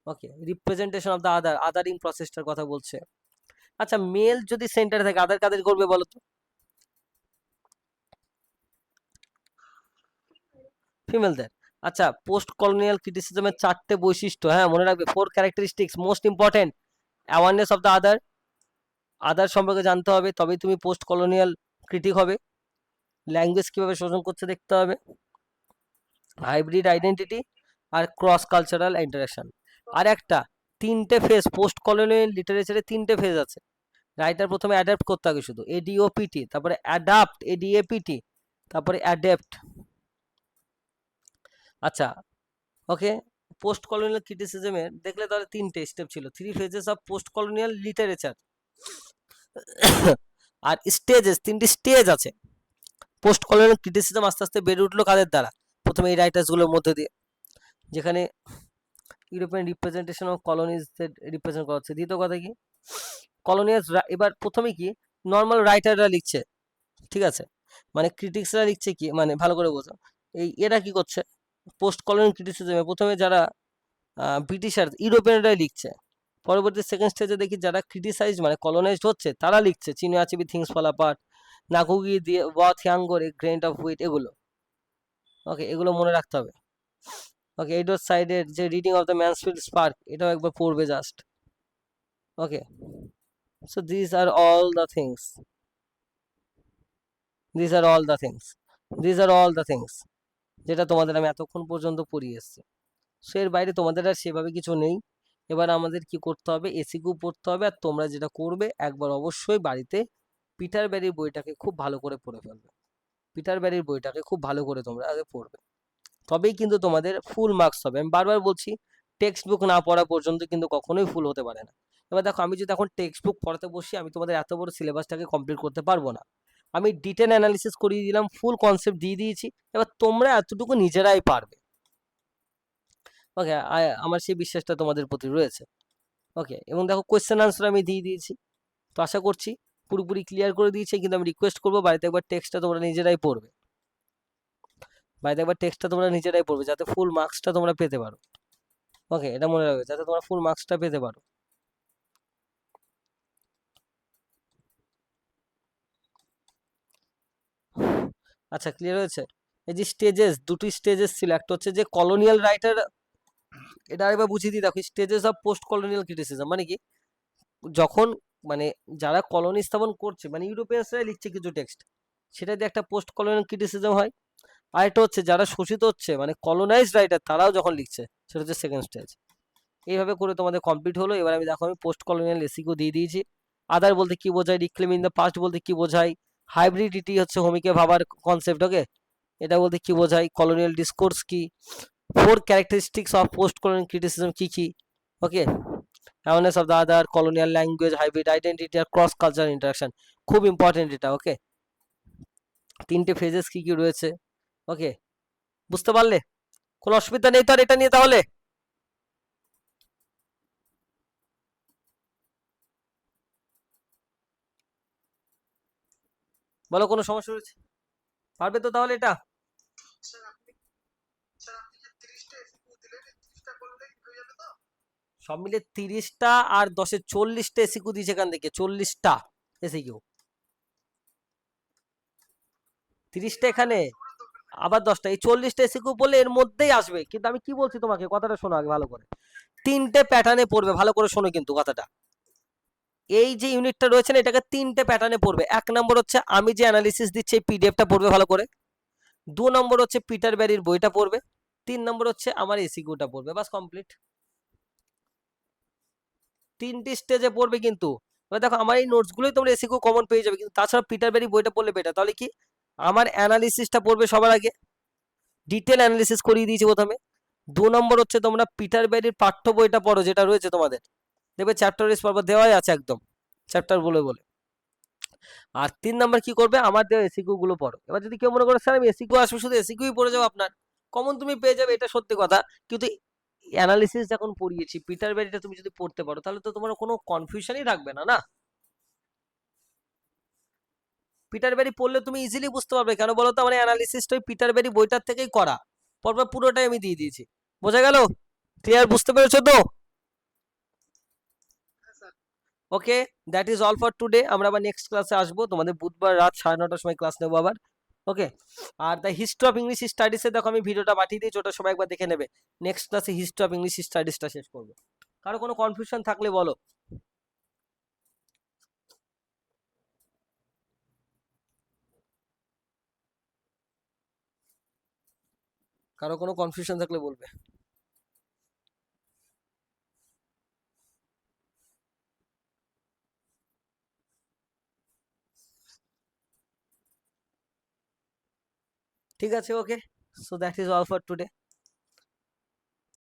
ওকে, রিপ্রেজেন্টেশন অফ দ্য আদারিং প্রসেসটার কথা বলছে। আচ্ছা, মেল যদি সেন্টারে থাকে আদার কাদের করবে বলো তো? ফিমেলদের। আচ্ছা, পোস্ট কলোনিয়াল ক্রিটিসিজমের 4টে বৈশিষ্ট্য, হ্যাঁ মনে রাখবে, 4 characteristics most important. Awareness of the other, other সম্পর্কে জানতে হবে, তবেই তুমি পোস্ট কলোনিয়াল ক্রিটিক হবে। ল্যাঙ্গুয়েজ কিভাবে শোষণ করছে দেখতে হবে, হাইব্রিড আইডেন্টিটি, আর ক্রস কালচারাল ইন্টারাকশন। আর একটা, 3টে ফেজ, পোস্ট কলোনিয়াল লিটারেচারে 3টে ফেজ আছে। রাইটার প্রথমে অ্যাডাপ্ট করতে হবে শুধু, এডিওপিটি, তারপরে অ্যাডাপ্ট, এডিএপিটি, তারপরে অ্যাডাপ্ট। আচ্ছা, ওকে, পোস্ট কলোনিয়াল ক্রিটিসিজমের দেখলে তাহলে 3টে স্টেপ ছিল, 3 phases of post colonial literature. আর স্টেজেস, 3টি স্টেজ আছে। পোস্ট কলোনিয়াল ক্রিটিসিজম আস্তে আস্তে বেড়ে উঠলো কাদের দ্বারা? প্রথমে এই রাইটার্সগুলোর মধ্যে দিয়ে, যেখানে ইউরোপিয়ান রিপ্রেজেন্টেশন অফ কলোনিজদের রিপ্রেজেন্ট করা হচ্ছে। দ্বিতীয় কথা কি, কলোনিয়াস, এবার প্রথমে কি নর্মাল রাইটাররা লিখছে, ঠিক আছে, মানে ক্রিটিক্সরা লিখছে কি, মানে ভালো করে বোঝো, এরা কি করছে, পোস্ট কলোনিয়াল ক্রিটিসিজমে প্রথমে যারা ব্রিটিশার ইউরোপিয়ানরাই লিখছে। পরবর্তী সেকেন্ড স্টেজে দেখি যারা ক্রিটিসাইজ মানে কলোনাইজড হচ্ছে তারা লিখছে, চিনো আচিবি, থিংস ফল অ্যাপার্ট, নাকুগি দিয়ে ওয়াথ ইয়াঙ্গর, গ্রেন্ট অফ হুইট, এগুলো। ওকে, এগুলো মনে রাখতে হবে। ওকে, এডওয়ার্ড সাইডের যে reading of the Mansfield Park, এটাও একবার পড়বে just. Okay, so this are all the things, this are all the things, this are all the things, যেটা তোমাদের আমি এতক্ষণ পর্যন্ত পড়িয়ে এসেছি। সো এর বাইরে তোমাদের আর সেভাবে কিছু নেই। এবার আমাদের কি করতে হবে, এসিকিউ পড়তে হবে। আর তোমরা যেটা করবে, একবার অবশ্যই বাড়িতে পিটার ব্যারির বইটাকে খুব ভালো করে পড়ে ফেলবে। পিটার ব্যারির বইটাকে খুব ভালো করে তোমরা আগে পড়বে, তবেই কিন্তু তোমাদের ফুল মার্কস হবে। আমি বারবার বলছি, টেক্সট বুক না পড়া পর্যন্ত কিন্তু কখনোই ফুল হতে পারে না। এবার দেখো, আমি যদি এখন টেক্সট বুক পড়াতে বসি, আমি তোমাদের এত বড় সিলেবাসটাকে কমপ্লিট করতে পারবো না। আমি ডিটেল অ্যানালিসিস করিয়ে দিলাম, ফুল কনসেপ্ট দিয়ে দিয়েছি, এবার তোমরা এতটুকু নিজেরাই পারবে। ওকে, আমার সেই বিশ্বাসটা তোমাদের প্রতি রয়েছে। ওকে, এবং দেখো কোয়েশ্চেন আনসার আমি দিয়ে দিয়েছি, তো আশা করছি পুরোপুরি ক্লিয়ার করে দিয়েছি। কিন্তু আমি রিকোয়েস্ট করবো, বাড়িতে একবার টেক্সটটা তোমরা নিজেরাই পড়বে, বাড়িতে একবার টেক্সটটা তোমরা নিজেরাই পড়বে, যাতে ফুল মার্কসটা তোমরা পেতে পারো। ওকে, এটা মনে রাখবে, যাতে তোমরা ফুল মার্কসটা পেতে পারো। আচ্ছা, ক্লিয়ার হয়েছে? এই যে স্টেজেস, দুটি স্টেজেস ছিল, একটা হচ্ছে যে কলোনিয়াল রাইটার, এটা আরেকবার বুঝিয়ে দিই। দেখো, stages of post colonial criticism মানে কি, যখন মানে যারা কলোনি স্থাপন করছে, মানে ইউরোপিয়ানসরাই লিখছে কিছু টেক্সট, সেটা দিয়ে একটা পোস্ট কলোনিয়াল ক্রিটিসিজম হয়। আর এটা হচ্ছে যারা শোষিত হচ্ছে, মানে কলোনাইজড রাইটার, তারাও যখন লিখছে, সেটা হচ্ছে সেকেন্ড স্টেজ। এইভাবে করে তোমাদের কমপ্লিট হলো। এবার আমি দেখো, আমি পোস্ট কলোনিয়াল এসিকিউ দিয়ে দিয়েছি। আদার বলতে কি বোঝায়, রিক্লেম ইন দ্য পাস্ট বলতে কি বোঝায়, হাইব্রিডিটি হচ্ছে হোমিকে ভাবার কনসেপ্ট। ওকে, এটা বলতে কি বোঝায়, কলোনিয়াল ডিসকোর্স কি, 4 characteristics of post colonial criticism কি কি। Okay, awareness of the other, colonial language, hybrid identity, আর ক্রস কালচার ইন্টারাকশন, খুব ইম্পর্টেন্ট এটা। ওকে, 3টে ফেজেস কি কি রয়েছে। ওকে, বুঝতে পারলে? কোনো অসুবিধা নেই তো আর এটা নিয়ে তাহলে? বলো, কোনো সমস্যা রয়েছে? পারবে তো তাহলে এটা? সব মিলে 30টা, আর 10-এ 40টা এসিকিউ দিয়েছে এখান থেকে, 40টা এসিকিউ, 30টা এখানে, আবার 10টা, এই 40টা এসিকিউ বললে এর মধ্যেই আসবে। কিন্তু আমি কি বলছি তোমাকে, কথাটা শোনো আগে ভালো করে। 3টে প্যাটার্নে পড়বে, ভালো করে শোনো কিন্তু কথাটা। এই যে ইউনিটটা রয়েছে না, এটাকে 3টে প্যাটার্নে পড়বে। 1 নম্বর হচ্ছে আমি যে অ্যানালিসিস দিচ্ছি, এই পিডিএফটা পড়বে ভালো করে। 2 নম্বর হচ্ছে পিটার ব্যারির বইটা পড়বে। 3 নম্বর হচ্ছে আমার এসিকিউটা পড়বে, বাস কমপ্লিট। 3টি স্টেজে পড়বে কিন্তু। এবার দেখো, আমার এই নোটসগুলোই তোমরা এসিকিউ কমন পেয়ে যাবে, কিন্তু তাছাড়া পিটার ব্যারি বইটা পড়লে বেটার। তাহলে কি, আমার অ্যানালিসিসটা পড়বে সবার আগে, ডিটেল অ্যানালিসিস করিয়ে দিয়েছি প্রথমে। 2 নম্বর হচ্ছে তোমরা পিটার ব্যারির পাঠ্য বইটা পড়ো, যেটা রয়েছে তোমাদের, দেখবে চ্যাপ্টার ওয়াইজ পড়বা দেওয়াই আছে একদম, চ্যাপ্টার বলে বলে। আর 3 নম্বর কি করবে, আমার দেওয়া এসিকিউ গুলো পড়ো। এবার যদি কেউ মনে করে স্যার আমি এসিকিউ আসবে, শুধু এসিকিউই পড়ে যাবো, আপনার কমন তুমি পেয়ে যাবে, এটা সত্যি কথা। কিন্তু অ্যানালিসিস যখন পড়িয়েছি, পিটার ব্যারিটা তুমি যদি পড়তে পারো, তাহলে তো তোমার কোনো কনফিউশনই থাকবে না, না? পিটার ব্যারি পড়লে তুমি ইজিলি বুঝতে পারবে, কেন বলো তো, আমার অ্যানালিসিসটা ওই পিটার ব্যারি বইটার থেকেই করা, পরপর পুরোটাই আমি দিয়ে দিয়েছি। বোঝা গেল? ক্লিয়ার? বুঝতে পেরেছো তো? Okay, that is all for today. আমরা আবার নেক্সট ক্লাসে আসবো, তোমাদের বুধবার রাত 9:30টার সময় ক্লাস নেবো আবার। ওকে, আর দ্য হিস্ট্রি অফ ইংলিশ স্টাডিজে দেখো আমি ভিডিওটা পাঠিয়ে দিয়েছি, ওটা সবাই একবার দেখে নেবে। নেক্সট ক্লাসে হিস্ট্রি অফ ইংলিশ স্টাডিজটা শেষ করবো। কারো কোনো কনফিউশন থাকলে বলো। কারো কোনো কনফিউশন থাকলে বলবে। ঠিক আছে, okay, so that is all for today.